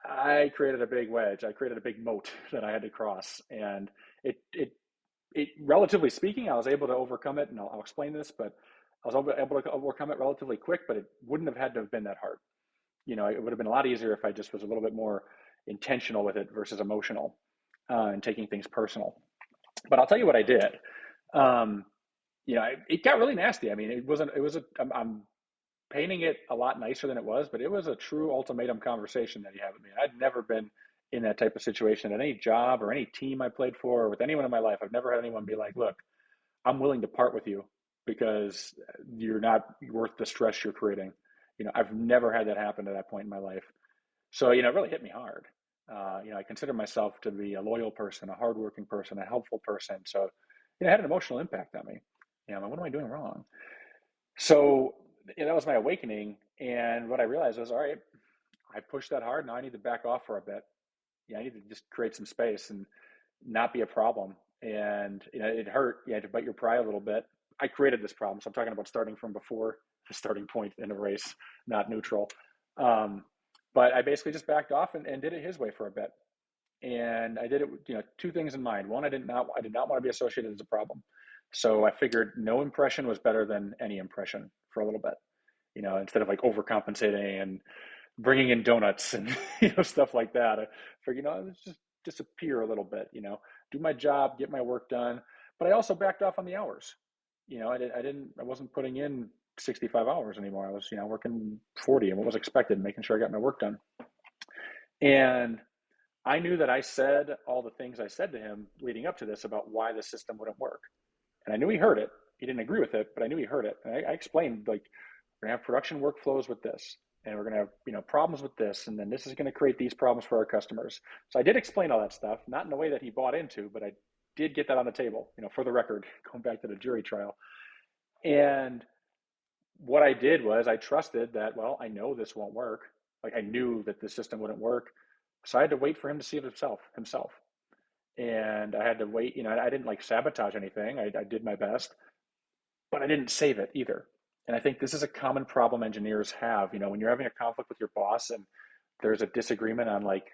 I created a big wedge. I created a big moat that I had to cross, and it it relatively speaking, I was able to overcome it, and I'll explain this, but I was able to overcome it relatively quick. But it wouldn't have had to have been that hard. It would have been a lot easier if I just was a little bit more intentional with it versus emotional and taking things personal. But I'll tell you what I did. Um, it got really nasty. I mean, it wasn't. It was a. I'm painting it a lot nicer than it was, but it was a true ultimatum conversation that he had with me. I'd never been in that type of situation at any job or any team I played for or with anyone in my life. I've never had anyone be like, "Look, I'm willing to part with you because you're not worth the stress you're creating." I've never had that happen at that point in my life. So, it really hit me hard. I consider myself to be a loyal person, a hardworking person, a helpful person. So, it had an emotional impact on me. What am I doing wrong? So, that was my awakening. And what I realized was, all right, I pushed that hard. Now I need to back off for a bit. I need to just create some space and not be a problem. And, it hurt. You had to bite your pride a little bit. I created this problem. So I'm talking about starting from before the starting point in a race, not neutral. Um, but I basically just backed off and did it his way for a bit. And I did it, two things in mind. One, I did not want to be associated as a problem. So I figured no impression was better than any impression for a little bit. Instead of like overcompensating and bringing in donuts and stuff like that, I figured, let's just disappear a little bit. Do my job, get my work done. But I also backed off on the hours. I wasn't putting in 65 hours anymore. I was, working 40 and what was expected, making sure I got my work done. And I knew that I said all the things I said to him leading up to this about why the system wouldn't work. And I knew he heard it. He didn't agree with it, but I knew he heard it. And I explained, like, we're going to have production workflows with this, and we're going to have, problems with this, and then this is going to create these problems for our customers. So I did explain all that stuff, not in a way that he bought into, but I did get that on the table, for the record, going back to the jury trial. And what I did was I trusted that, well, I know this won't work. Like I knew that the system wouldn't work. So I had to wait for him to see it himself. And I had to wait, I didn't like sabotage anything. I did my best, but I didn't save it either. And I think this is a common problem engineers have, when you're having a conflict with your boss and there's a disagreement on like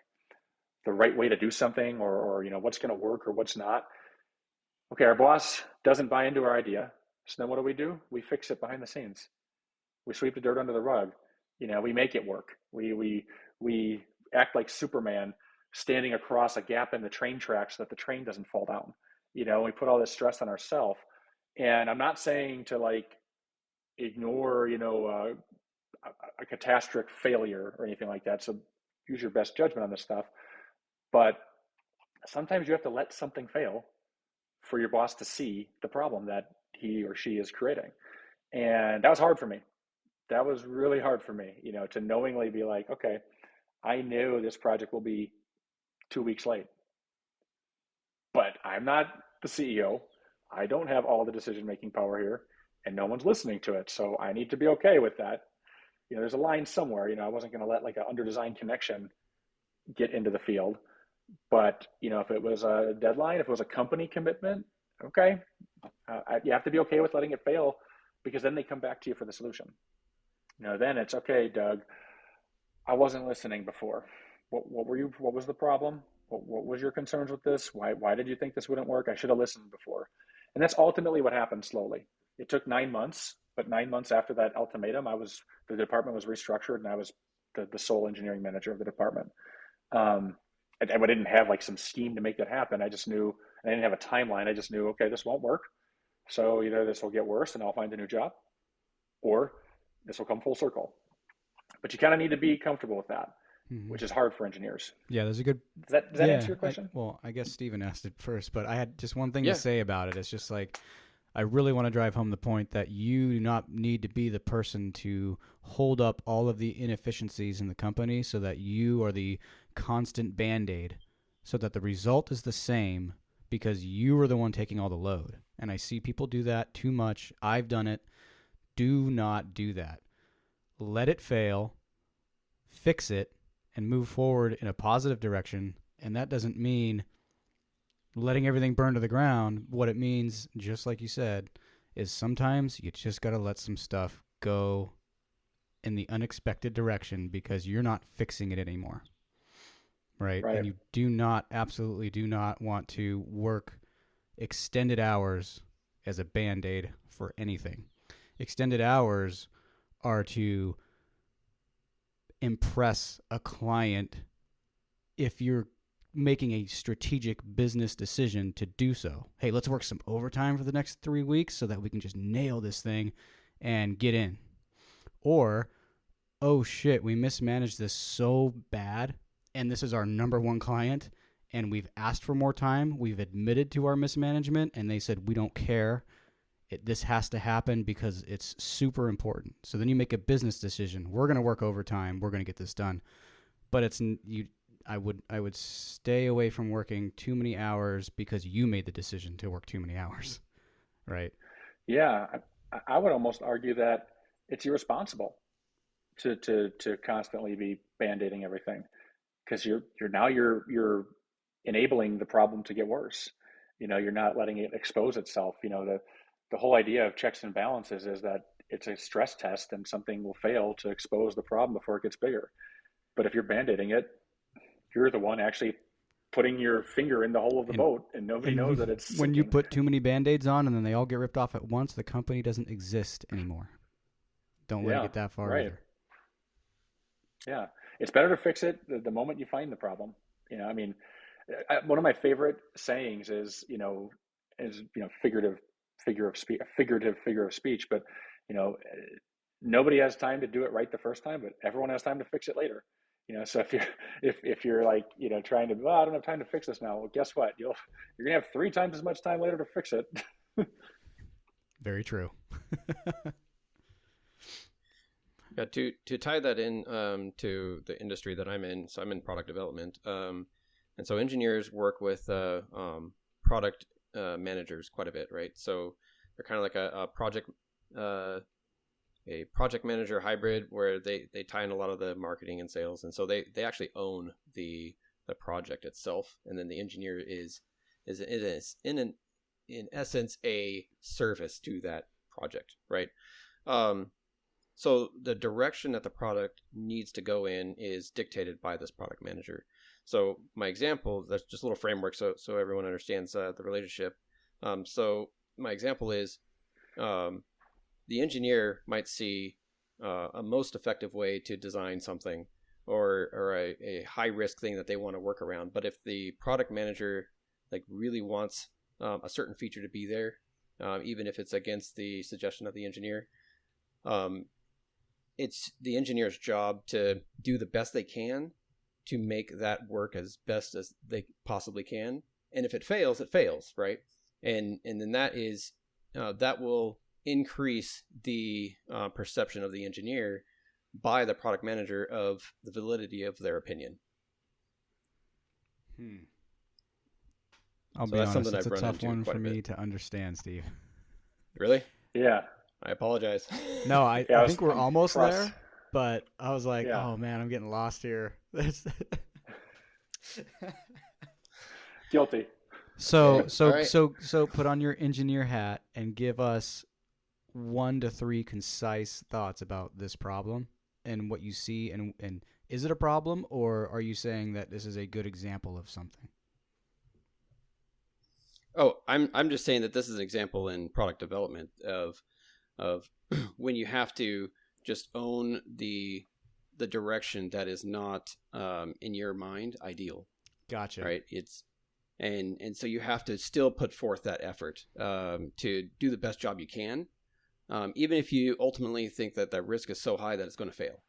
the right way to do something, or what's going to work or what's not. Okay, our boss doesn't buy into our idea. So then what do? We fix it behind the scenes. We sweep the dirt under the rug. We make it work. We act like Superman standing across a gap in the train tracks so that the train doesn't fall down. We put all this stress on ourselves. And I'm not saying to like ignore, a catastrophic failure or anything like that. So use your best judgment on this stuff. But sometimes you have to let something fail for your boss to see the problem that he or she is creating. And that was hard for me. That was really hard for me, to knowingly be like, okay, I know this project will be 2 weeks late, but I'm not the CEO. I don't have all the decision-making power here, and no one's listening to it. So I need to be okay with that. There's a line somewhere. I wasn't going to let like an under-designed connection get into the field. But if it was a deadline, if it was a company commitment, okay, you have to be okay with letting it fail, because then they come back to you for the solution. Then it's okay, Doug. I wasn't listening before. What were you? What was the problem? What was your concerns with this? Why did you think this wouldn't work? I should have listened before. And that's ultimately what happened slowly. It took 9 months, but 9 months after that ultimatum, the department was restructured, and I was the sole engineering manager of the department. And I didn't have like some scheme to make that happen. I just knew, I didn't have a timeline. I just knew, okay, this won't work. So either this will get worse and I'll find a new job, or this will come full circle. But you kind of need to be comfortable with that, which is hard for engineers. Yeah, there's a good. Does that answer your question? I guess Steven asked it first, but I had just one thing to say about it. It's just like, I really want to drive home the point that you do not need to be the person to hold up all of the inefficiencies in the company so that you are the constant Band-Aid, so that the result is the same because you are the one taking all the load. And I see people do that too much. I've done it. Do not do that. Let it fail, fix it, and move forward in a positive direction. And that doesn't mean letting everything burn to the ground. What it means, just like you said, is sometimes you just got to let some stuff go in the unexpected direction because you're not fixing it anymore. Right? And you absolutely do not want to work extended hours as a Band-Aid for anything. Extended hours are to impress a client if you're making a strategic business decision to do so. Hey, let's work some overtime for the next 3 weeks so that we can just nail this thing and get in. Or, oh shit, we mismanaged this so bad, and this is our number one client, and we've asked for more time. We've admitted to our mismanagement, and they said, we don't care. This has to happen because it's super important. So then you make a business decision. We're going to work overtime. We're going to get this done. But I would stay away from working too many hours because you made the decision to work too many hours, right? Yeah, I would almost argue that it's irresponsible to constantly be band-aiding everything, because you're enabling the problem to get worse. You're not letting it expose itself. The whole idea of checks and balances is that it's a stress test, and something will fail to expose the problem before it gets bigger. But if you're band-aiding it, you're the one actually putting your finger in the hole of the boat, and nobody knows that it's sinking. When you put too many Band-Aids on and then they all get ripped off at once, the company doesn't exist anymore. Don't let it get that far either. Yeah, it's better to fix it the moment you find the problem. One of my favorite sayings is figurative figure of speech, but nobody has time to do it right the first time, but everyone has time to fix it later. So if you're like trying to, I don't have time to fix this now, well, guess what, you're gonna have 3 times as much time later to fix it. Very true. Yeah, to tie that in to the industry that I'm in, so I'm in product development, and so engineers work with product managers quite a bit, right? So they're kind of like a project manager hybrid, where they tie in a lot of the marketing and sales, and so they actually own the project itself, and then the engineer is in essence a service to that project, right? So the direction that the product needs to go in is dictated by this product manager. So my example, that's just a little framework so everyone understands the relationship. So my example is the engineer might see a most effective way to design something or a high risk thing that they want to work around. But if the product manager like really wants a certain feature to be there, even if it's against the suggestion of the engineer, it's the engineer's job to do the best they can to make that work as best as they possibly can. And if it fails, right? And then that will increase the perception of the engineer by the product manager of the validity of their opinion. I'll So be that's honest, something it's I've a run tough into one quite for a me bit. to understand, Steve. Really? Yeah. I apologize. No, I Yeah, think we're almost trust. there, but I was like, Yeah. oh man, I'm getting lost here. Guilty. So, Okay. so, All right. so, so, put on your engineer hat and give us 1 to 3 concise thoughts about this problem and what you see, and is it a problem, or are you saying that this is a good example of something? Oh, I'm just saying that this is an example in product development of when you have to just own the direction that is not in your mind ideal, Gotcha. right? It's and so you have to still put forth that effort to do the best job you can, even if you ultimately think that the risk is so high that it's going to fail.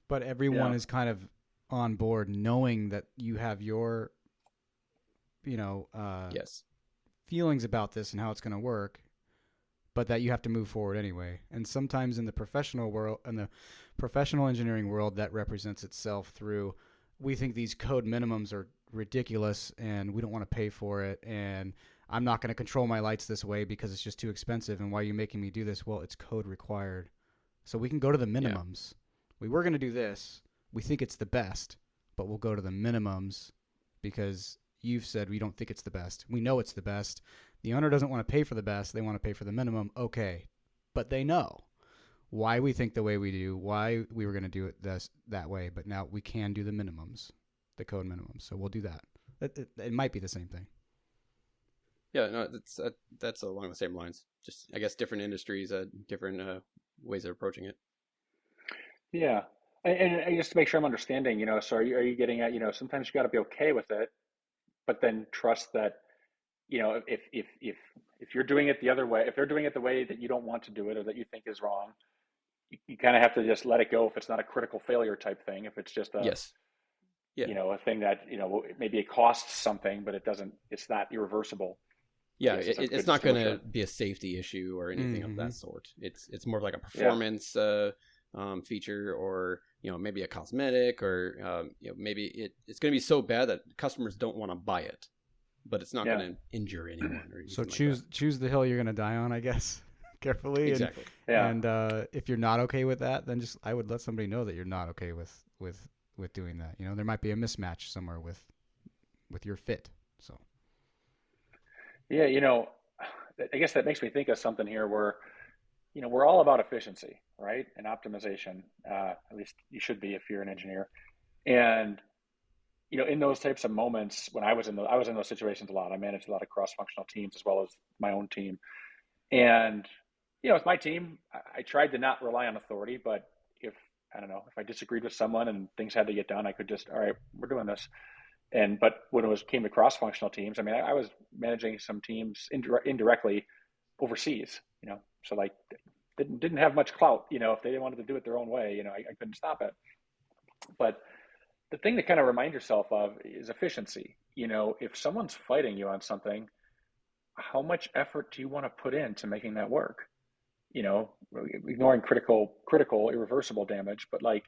But everyone Yeah. is kind of on board knowing that you have your, you know, Yes. feelings about this and how it's going to work, but that you have to move forward anyway. And sometimes in the professional world, in the professional engineering world, that represents itself through, we think these code minimums are ridiculous and we don't want to pay for it, and I'm not going to control my lights this way because it's just too expensive, and why are you making me do this? Well, it's code required. So we can go to the Yeah. minimums. We were going to do this. We think it's the best, but we'll go to the minimums because you've said we don't think it's the best. We know it's the best. The owner doesn't want to pay for the best. They want to pay for the minimum. Okay. But they know why we think the way we do, why we were going to do it that way, but now we can do the minimums, the code minimums. So we'll do that. It might be the same thing. Yeah. No, that's along the same lines. Just I guess different industries, different ways of approaching it. Yeah. And just to make sure I'm understanding, so are you getting at, sometimes you got to be okay with it, but then trust that, if you're doing it the other way, if they're doing it the way that you don't want to do it or that you think is wrong, you kind of have to just let it go if it's not a critical failure type thing. If it's just Yes. Yeah. a thing that, maybe it costs something, but it's not irreversible. I Yeah, guess it's a it's good not going to stewardship. be a safety issue or anything of Mm-hmm. that sort. It's more of like a Yeah. performance feature, or maybe a cosmetic, or it's going to be so bad that customers don't want to buy it, but it's not Yeah. going to injure anyone or anything So like choose the hill you're going to die on, I guess, carefully. that. Exactly. Yeah. And if you're not okay with that, then I would let somebody know that you're not okay with doing that. There might be a mismatch somewhere with your fit. So Yeah. I guess that makes me think of something here where, we're all about efficiency, right? And optimization. At least you should be if you're an engineer. And, in those types of moments when I was in those situations a lot. I managed a lot of cross-functional teams as well as my own team. And, with my team, I tried to not rely on authority, but if, I don't know, if I disagreed with someone and things had to get done, I could just, all right, we're doing this. But when came to cross-functional teams, I mean, I was managing some teams indirectly overseas, so like didn't have much clout, if they wanted to do it their own way, I couldn't stop it. But the thing to kind of remind yourself of is efficiency. If someone's fighting you on something, how much effort do you want to put into making that work? You know, ignoring critical, irreversible damage, but like,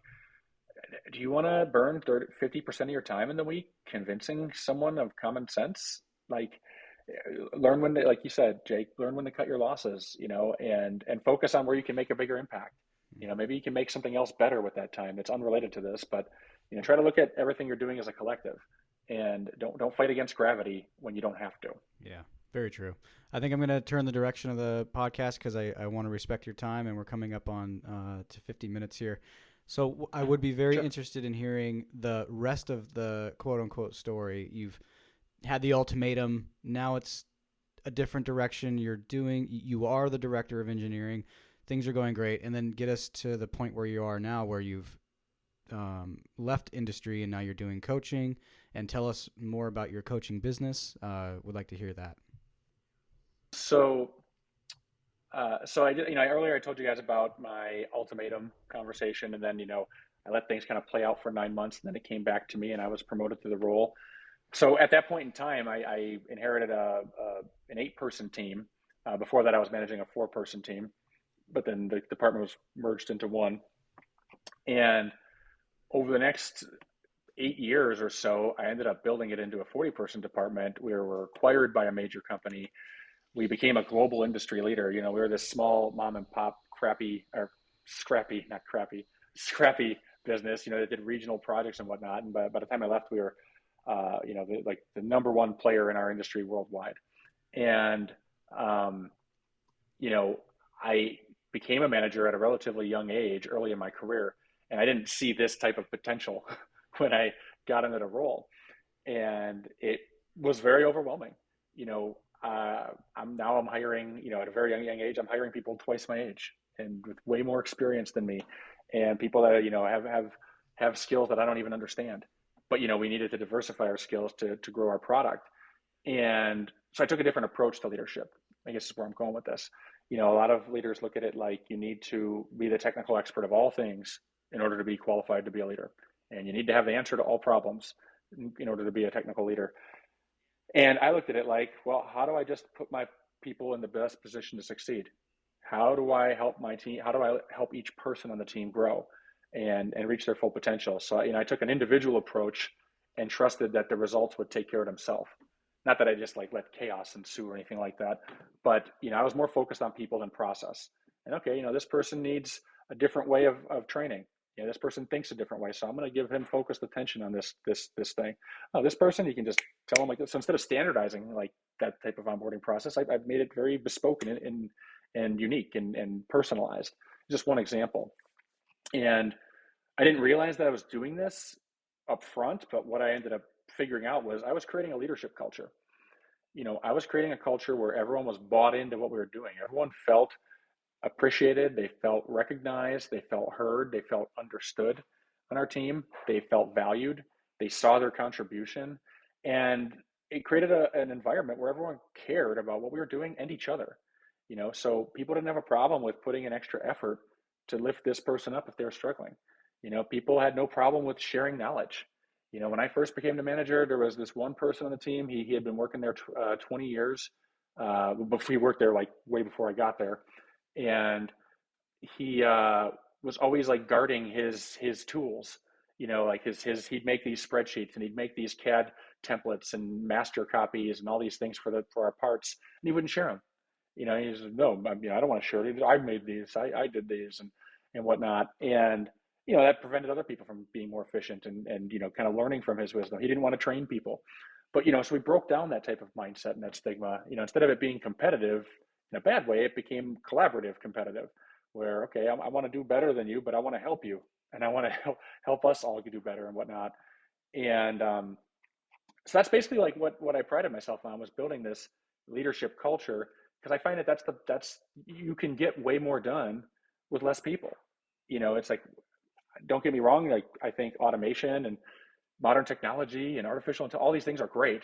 do you want to burn 50% of your time in the week convincing someone of common sense? Like, learn when to, like you said, Jake, learn when to cut your losses, and focus on where you can make a bigger impact. Maybe you can make something else better with that time that's unrelated to this, but try to look at everything you're doing as a collective, and don't fight against gravity when you don't have to. yeah, Very true. I think I'm going to turn the direction of the podcast because I want to respect your time, and we're coming up on to 50 minutes here. So I would be very Sure. interested in hearing the rest of the quote unquote story. You've had the ultimatum. Now it's a different direction. You are the director of engineering. Things are going great. And then get us to the point where you are now, where you've left industry and now you're doing coaching, and tell us more about your coaching business. Would like to hear that. So, so I did, earlier I told you guys about my ultimatum conversation, and then, I let things kind of play out for 9 months, and then it came back to me, and I was promoted to the role. So at that point in time, I inherited an 8-person team. Before that, I was managing a 4-person team, but then the department was merged into one. And over the next 8 years or so, I ended up building it into a 40-person department. We were acquired by a major company. We became a global industry leader. We were this small mom and pop scrappy business, that did regional projects and whatnot. And by the time I left, we were, the number one player in our industry worldwide. And, um, you know, I became a manager at a relatively young age, early in my career, and I didn't see this type of potential when I got into the role, and it was very overwhelming. You know, I'm hiring, at a very young age, I'm hiring people twice my age and with way more experience than me, and people that have skills that I don't even understand. But we needed to diversify our skills to grow our product, and so I took a different approach to leadership. I guess is where I'm going with this. A lot of leaders look at it like you need to be the technical expert of all things in order to be qualified to be a leader. And you need to have the answer to all problems in order to be a technical leader. And I looked at it like, well, how do I just put my people in the best position to succeed? How do I help my team? How do I help each person on the team grow and reach their full potential? So, I took an individual approach and trusted that the results would take care of themselves. Not that I just like let chaos ensue or anything like that, but I was more focused on people than process. And okay, this person needs a different way of training. This person thinks a different way, so I'm going to give him focused attention on this thing. Oh, this person, you can just tell them like this. So instead of standardizing like that type of onboarding process, I've made it very bespoke and unique and personalized. Just one example. And I didn't realize that I was doing this up front, but what I ended up figuring out was I was creating a leadership culture. I was creating a culture where everyone was bought into what we were doing. Everyone felt appreciated, they felt recognized, they felt heard, they felt understood on our team, they felt valued, they saw their contribution, and it created an environment where everyone cared about what we were doing and each other. So people didn't have a problem with putting in extra effort to lift this person up if they were struggling. People had no problem with sharing knowledge. When I first became the manager, there was this one person on the team. He had been working there 20 years. Before he worked there, like way before I got there, and he was always like guarding his tools. Like his he'd make these spreadsheets and he'd make these CAD templates and master copies and all these things for our parts, and he wouldn't share them. He said, no, I don't want to share these. I made these. I did these and whatnot. And that prevented other people from being more efficient and kind of learning from his wisdom. He didn't want to train people, but so we broke down that type of mindset and that stigma. Instead of it being competitive in a bad way, it became collaborative competitive, where okay, I want to do better than you, but I want to help you, and I want to help us all do better and whatnot. And so that's basically like what I prided myself on, was building this leadership culture, because I find that that's you can get way more done with less people. It's like, don't get me wrong, like I think automation and modern technology and artificial intelligence, all these things are great,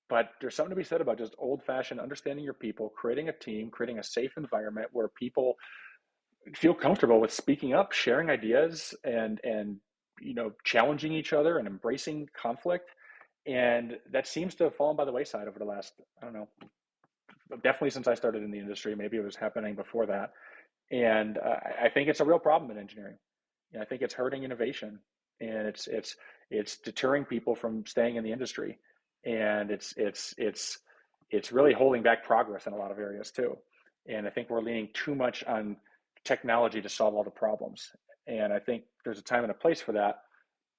but there's something to be said about just old-fashioned understanding your people, creating a team, creating a safe environment where people feel comfortable with speaking up, sharing ideas, and challenging each other and embracing conflict. And that seems to have fallen by the wayside over the last, I don't know, definitely since I started in the industry. Maybe it was happening before that. And I think it's a real problem in engineering. I think it's hurting innovation, and it's deterring people from staying in the industry, and it's really holding back progress in a lot of areas too. And I think we're leaning too much on technology to solve all the problems. And I think there's a time and a place for that,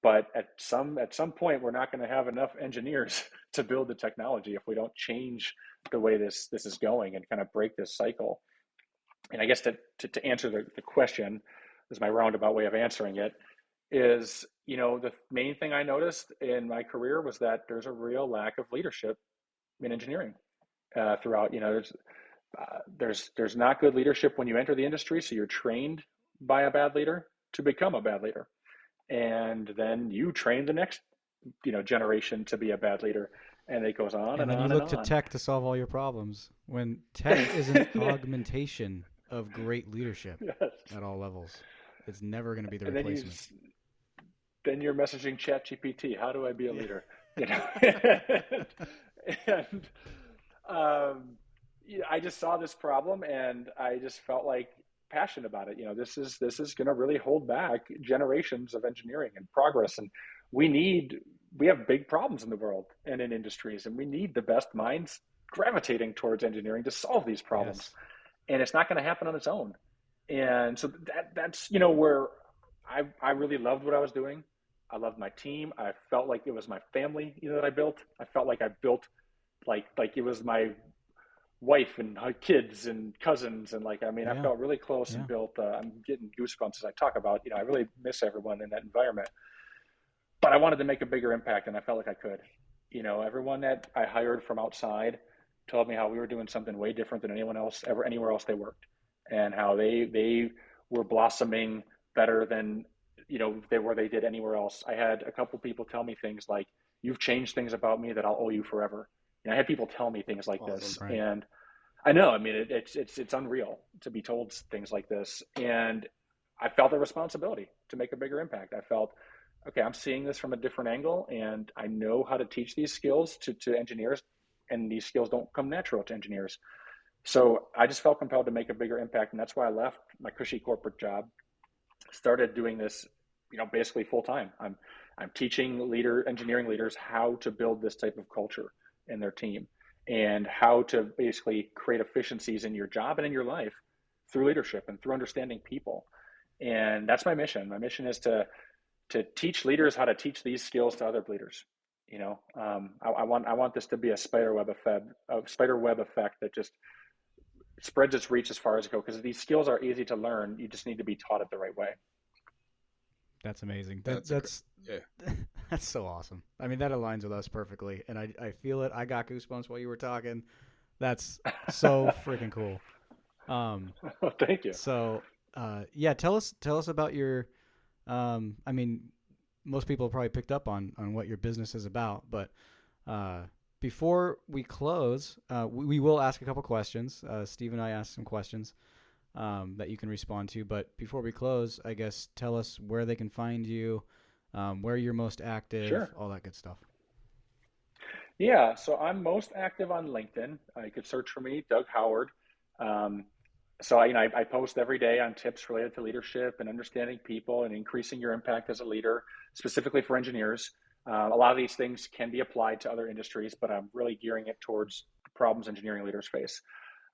But at some point, we're not going to have enough engineers to build the technology if we don't change the way this is going and kind of break this cycle. And I guess to answer the question, this is my roundabout way of answering it, is, the main thing I noticed in my career was that there's a real lack of leadership in engineering throughout. There's not good leadership when you enter the industry, so you're trained by a bad leader to become a bad leader, and then you train the next generation to be a bad leader, and it goes on And and then you on and look to on. tech to solve all your problems when tech is an augmentation of great leadership Yes. at all levels. It's never going to be the And then replacement. you're messaging ChatGPT, how do I be a Yeah. leader? And I just saw this problem, and I just felt like passionate about it. This is going to really hold back generations of engineering and progress, and we have big problems in the world and in industries, and we need the best minds gravitating towards engineering to solve these problems. Yes. And it's not going to happen on its own. And so that's where I really loved what I was doing. I loved my team. I felt like it was my family, that I built. I felt like I built like it was my wife and her kids and cousins, and I Yeah. felt really close and Yeah. built. I'm getting goosebumps as I talk about. I really miss everyone in that environment. But I wanted to make a bigger impact, and I felt like I could. Everyone that I hired from outside told me how we were doing something way different than anyone else ever anywhere else they worked, and how they were blossoming better than they did anywhere else. I had a couple people tell me things like, "You've changed things about me that I'll owe you forever." I had people tell me things like Awesome. this, Right. and I know. I mean, it's unreal to be told things like this, and I felt a responsibility to make a bigger impact. I felt, okay, I'm seeing this from a different angle, and I know how to teach these skills to engineers, and these skills don't come natural to engineers. So I just felt compelled to make a bigger impact, and that's why I left my cushy corporate job, started doing this, basically full time. I'm teaching engineering leaders how to build this type of culture in their team, and how to basically create efficiencies in your job and in your life through leadership and through understanding people. And that's my mission. My mission is to teach leaders how to teach these skills to other leaders. I want this to be a spider web effect that just spreads its reach as far as it goes, because these skills are easy to learn. You just need to be taught it the right way. That's amazing. Yeah. That's so awesome. I mean, that aligns with us perfectly, and I feel it. I got goosebumps while you were talking. That's so freaking cool. Thank you. So, yeah, tell us about your. I mean, most people probably picked up on what your business is about, but before we close, we will ask a couple questions. Steve and I asked some questions that you can respond to. But before we close, I guess tell us where they can find you, where you're most active, Sure. all that good stuff. Yeah, so I'm most active on LinkedIn. You could search for me, Doug Howard. Um, I post every day on tips related to leadership and understanding people and increasing your impact as a leader, specifically for engineers. A lot of these things can be applied to other industries, but I'm really gearing it towards the problems engineering leaders face.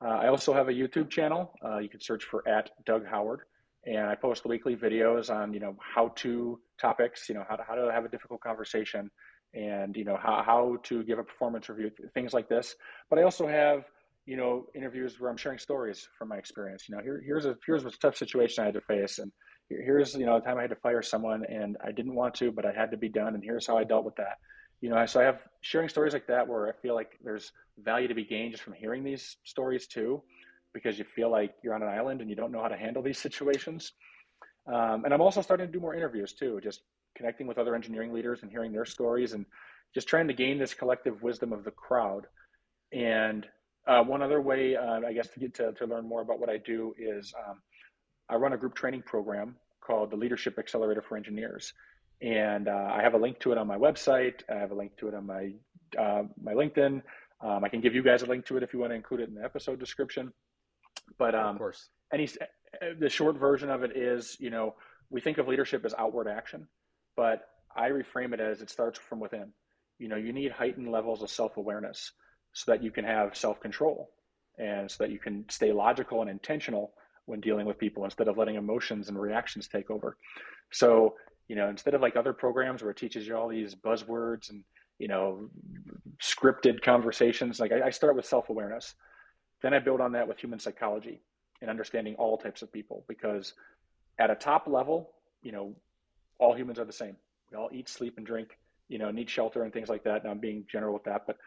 I also have a YouTube channel. You can search for @DougHoward, and I post weekly videos on how-to topics, how to have a difficult conversation, and how to give a performance review, things like this. But I also have interviews where I'm sharing stories from my experience. Here's a tough situation I had to face, and here's the time I had to fire someone and I didn't want to, but I had to be done, and here's how I dealt with that. So I have sharing stories like that where I feel like there's value to be gained just from hearing these stories too, because you feel like you're on an island and you don't know how to handle these situations. And I'm also starting to do more interviews too, just connecting with other engineering leaders and hearing their stories, and just trying to gain this collective wisdom of the crowd. And one other way, I guess, to get to learn more about what I do is I run a group training program called the Leadership Accelerator for Engineers, and I have a link to it on my website. I have a link to it on my LinkedIn. I can give you guys a link to it if you want to include it in the episode description. But Of course. the short version of it is, we think of leadership as outward action, but I reframe it as it starts from within. You need heightened levels of self-awareness so that you can have self-control, and so that you can stay logical and intentional when dealing with people instead of letting emotions and reactions take over. So Instead of like other programs where it teaches you all these buzzwords and, you know, scripted conversations, like I start with self-awareness. Then I build on that with human psychology and understanding all types of people, because at a top level, all humans are the same. We all eat, sleep, and drink, need shelter and things like that. Now I'm being general with that, but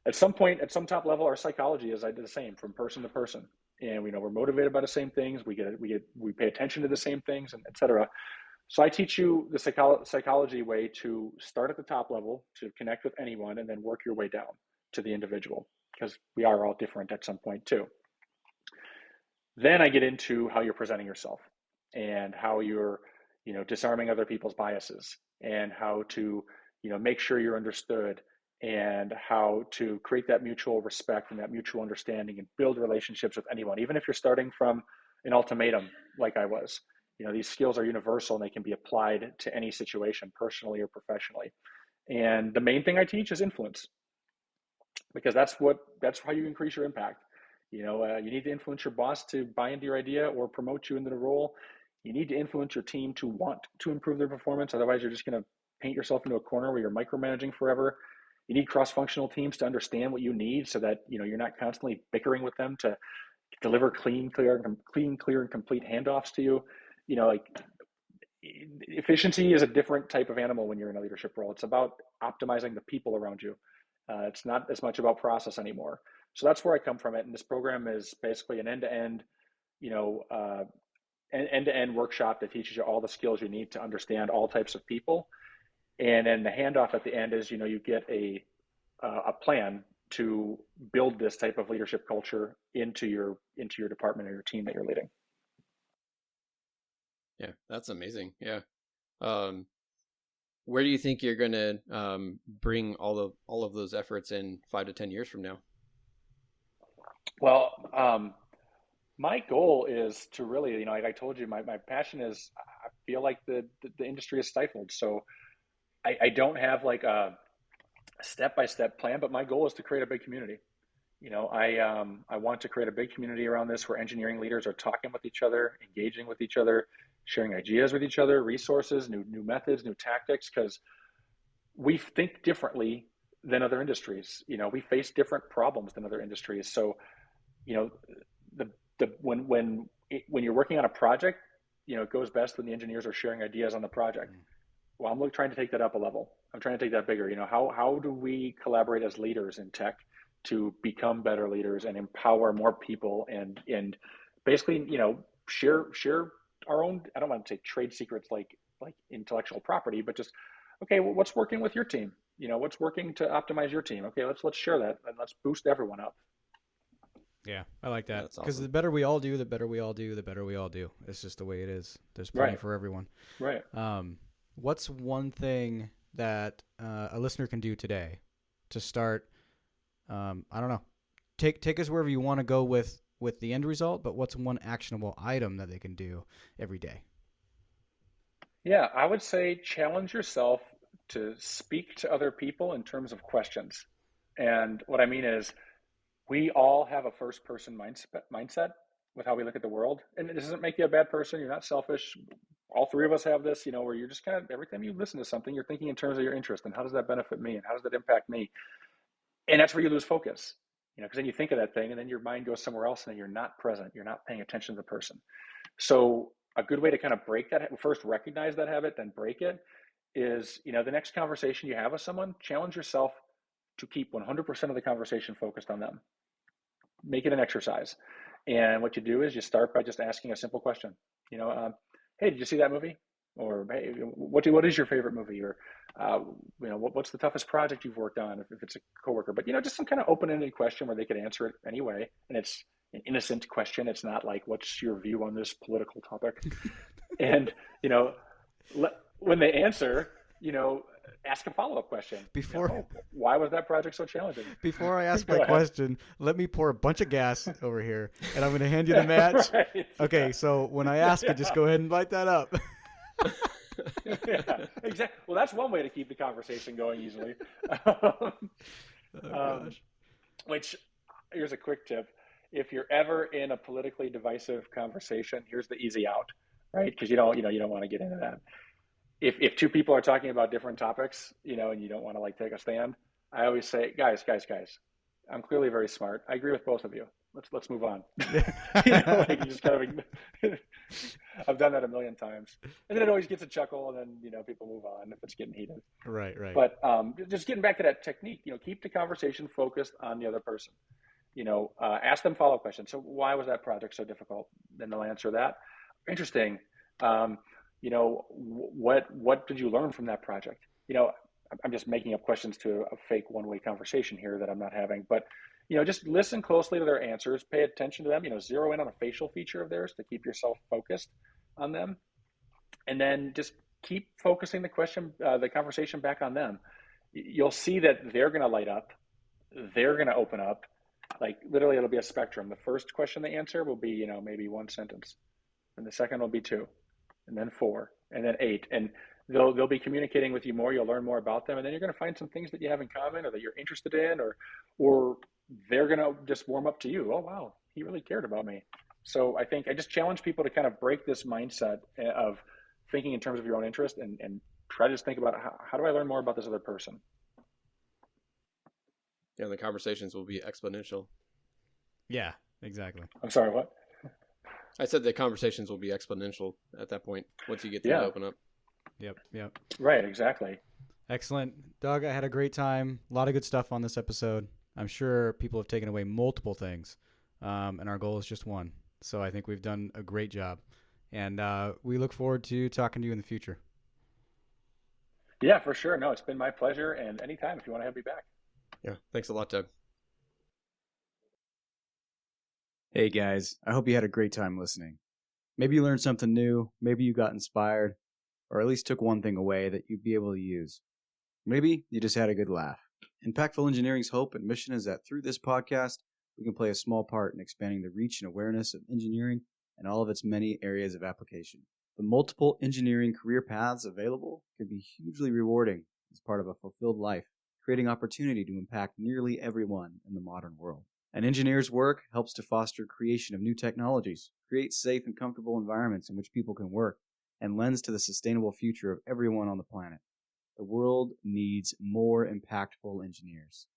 at some point, at some top level, our psychology is the same from person to person, and we know we're motivated by the same things. We pay attention to the same things, and et cetera. So I teach you the psychology way to start at the top level to connect with anyone, and then work your way down to the individual, because we are all different at some point too. Then I get into how you're presenting yourself and how you're, disarming other people's biases, and how to, make sure you're understood, and how to create that mutual respect and that mutual understanding and build relationships with anyone, even if you're starting from an ultimatum like I was. These skills are universal and they can be applied to any situation, personally or professionally. And the main thing I teach is influence, because that's how you increase your impact. You need to influence your boss to buy into your idea or promote you into the role. You need to influence your team to want to improve their performance. Otherwise, you're just going to paint yourself into a corner where you're micromanaging forever. You need cross-functional teams to understand what you need, so that you're not constantly bickering with them to deliver clean, clear, and complete handoffs to you. Like, efficiency is a different type of animal when you're in a leadership role. It's about optimizing the people around you. It's not as much about process anymore. So that's where I come from it. And this program is basically an end-to-end, end-to-end workshop that teaches you all the skills you need to understand all types of people. And then the handoff at the end is, you get a plan to build this type of leadership culture into your department or your team that you're leading. Yeah, that's amazing. Yeah. Where do you think you're going to bring all of those efforts in 5 to 10 years from now? Well, my goal is to really, like I told you, my passion is, I feel like the industry is stifled. So I don't have like a step-by-step plan, but my goal is to create a big community. I want to create a big community around this, where engineering leaders are talking with each other, engaging with each other, sharing ideas with each other, resources, new methods, new tactics, because we think differently than other industries. We face different problems than other industries. So, when you're working on a project, it goes best when the engineers are sharing ideas on the project. Well, I'm trying to take that up a level. I'm trying to take that bigger. How do we collaborate as leaders in tech to become better leaders and empower more people, and basically, share our own, I don't want to say trade secrets like intellectual property, but just, okay, well, what's working with your team? What's working to optimize your team? Okay, let's share that, and let's boost everyone up. Yeah, I like that, because awesome. the better we all do, the better we all do, the better we all do. It's just the way it is. There's plenty for everyone. Right. What's one thing that a listener can do today to start? I don't know. Take us wherever you want to go with the end result, but what's one actionable item that they can do every day? Yeah, I would say challenge yourself to speak to other people in terms of questions. And what I mean is, we all have a first person mindset with how we look at the world. And it doesn't make you a bad person. You're not selfish. All three of us have this, where you're just kind of, every time you listen to something, you're thinking in terms of your interest and how does that benefit me and how does that impact me? And that's where you lose focus, because then you think of that thing and then your mind goes somewhere else and then you're not present. You're not paying attention to the person. So a good way to kind of break that, first recognize that habit, then break it, is, the next conversation you have with someone, challenge yourself to keep 100% of the conversation focused on them. Make it an exercise. And what you do is you start by just asking a simple question. Hey, did you see that movie? Or, hey, what is your favorite movie? Or, what's the toughest project you've worked on, if it's a coworker? But, just some kind of open-ended question where they could answer it anyway. And it's an innocent question. It's not like, what's your view on this political topic? And, when they answer, ask a follow-up question. Why was that project so challenging? Before I ask my question, let me pour a bunch of gas over here, and I'm going to hand you the match. Right. Okay, so when I ask it, just go ahead and light that up. Yeah, exactly. Well, that's one way to keep the conversation going easily. Which, here's a quick tip. If you're ever in a politically divisive conversation, here's the easy out, right? Because you don't want to get into that. if two people are talking about different topics, and you don't want to like take a stand, I always say, guys, I'm clearly very smart. I agree with both of you. Let's move on. Like you just kind of. I've done that a million times, and then it always gets a chuckle, and then people move on if it's getting heated. Right, right. But just getting back to that technique, keep the conversation focused on the other person. Ask them follow-up questions. So why was that project so difficult? Then they'll answer that. Interesting. What did you learn from that project? I'm just making up questions to a fake one-way conversation here that I'm not having, but just listen closely to their answers, pay attention to them, zero in on a facial feature of theirs to keep yourself focused on them, and then just keep focusing the conversation back on them. You'll see that they're going to light up, they're going to open up. Like literally, it'll be a spectrum. The first question they answer will be, maybe one sentence, and the second will be two, and then four, and then eight, and they'll be communicating with you more. You'll learn more about them, and then you're going to find some things that you have in common, or that you're interested in, or they're going to just warm up to you. Oh wow, he really cared about me. So I think I just challenge people to kind of break this mindset of thinking in terms of your own interest, and try to just think about how do I learn more about this other person. Yeah, the conversations will be exponential. Yeah, exactly. I'm sorry, what? I said the conversations will be exponential at that point once you get them to open up. Yep. Right, exactly. Excellent. Doug, I had a great time. A lot of good stuff on this episode. I'm sure people have taken away multiple things, and our goal is just one. So I think we've done a great job, and we look forward to talking to you in the future. Yeah, for sure. No, it's been my pleasure, and anytime if you want to have me back. Yeah, thanks a lot, Doug. Hey guys, I hope you had a great time listening. Maybe you learned something new, maybe you got inspired, or at least took one thing away that you'd be able to use. Maybe you just had a good laugh. Impactful Engineering's hope and mission is that through this podcast, we can play a small part in expanding the reach and awareness of engineering and all of its many areas of application. The multiple engineering career paths available can be hugely rewarding as part of a fulfilled life, creating opportunity to impact nearly everyone in the modern world. An engineer's work helps to foster creation of new technologies, create safe and comfortable environments in which people can work, and lends to the sustainable future of everyone on the planet. The world needs more impactful engineers.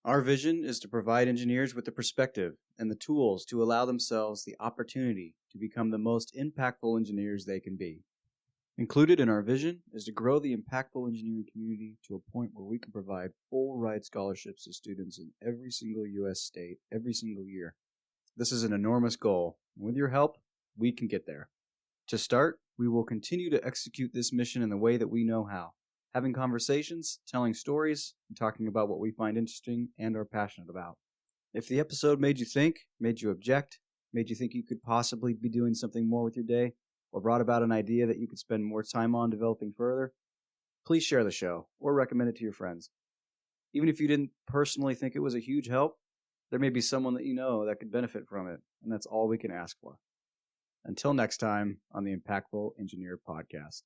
Our vision is to provide engineers with the perspective and the tools to allow themselves the opportunity to become the most impactful engineers they can be. Included in our vision is to grow the impactful engineering community to a point where we can provide full ride scholarships to students in every single U.S. state every single year. This is an enormous goal, and with your help, we can get there. To start, we will continue to execute this mission in the way that we know how, having conversations, telling stories, and talking about what we find interesting and are passionate about. If the episode made you think, made you object, made you think you could possibly be doing something more with your day, or brought about an idea that you could spend more time on developing further, please share the show or recommend it to your friends. Even if you didn't personally think it was a huge help, there may be someone that you know that could benefit from it, and that's all we can ask for. Until next time on the Impactful Engineer Podcast.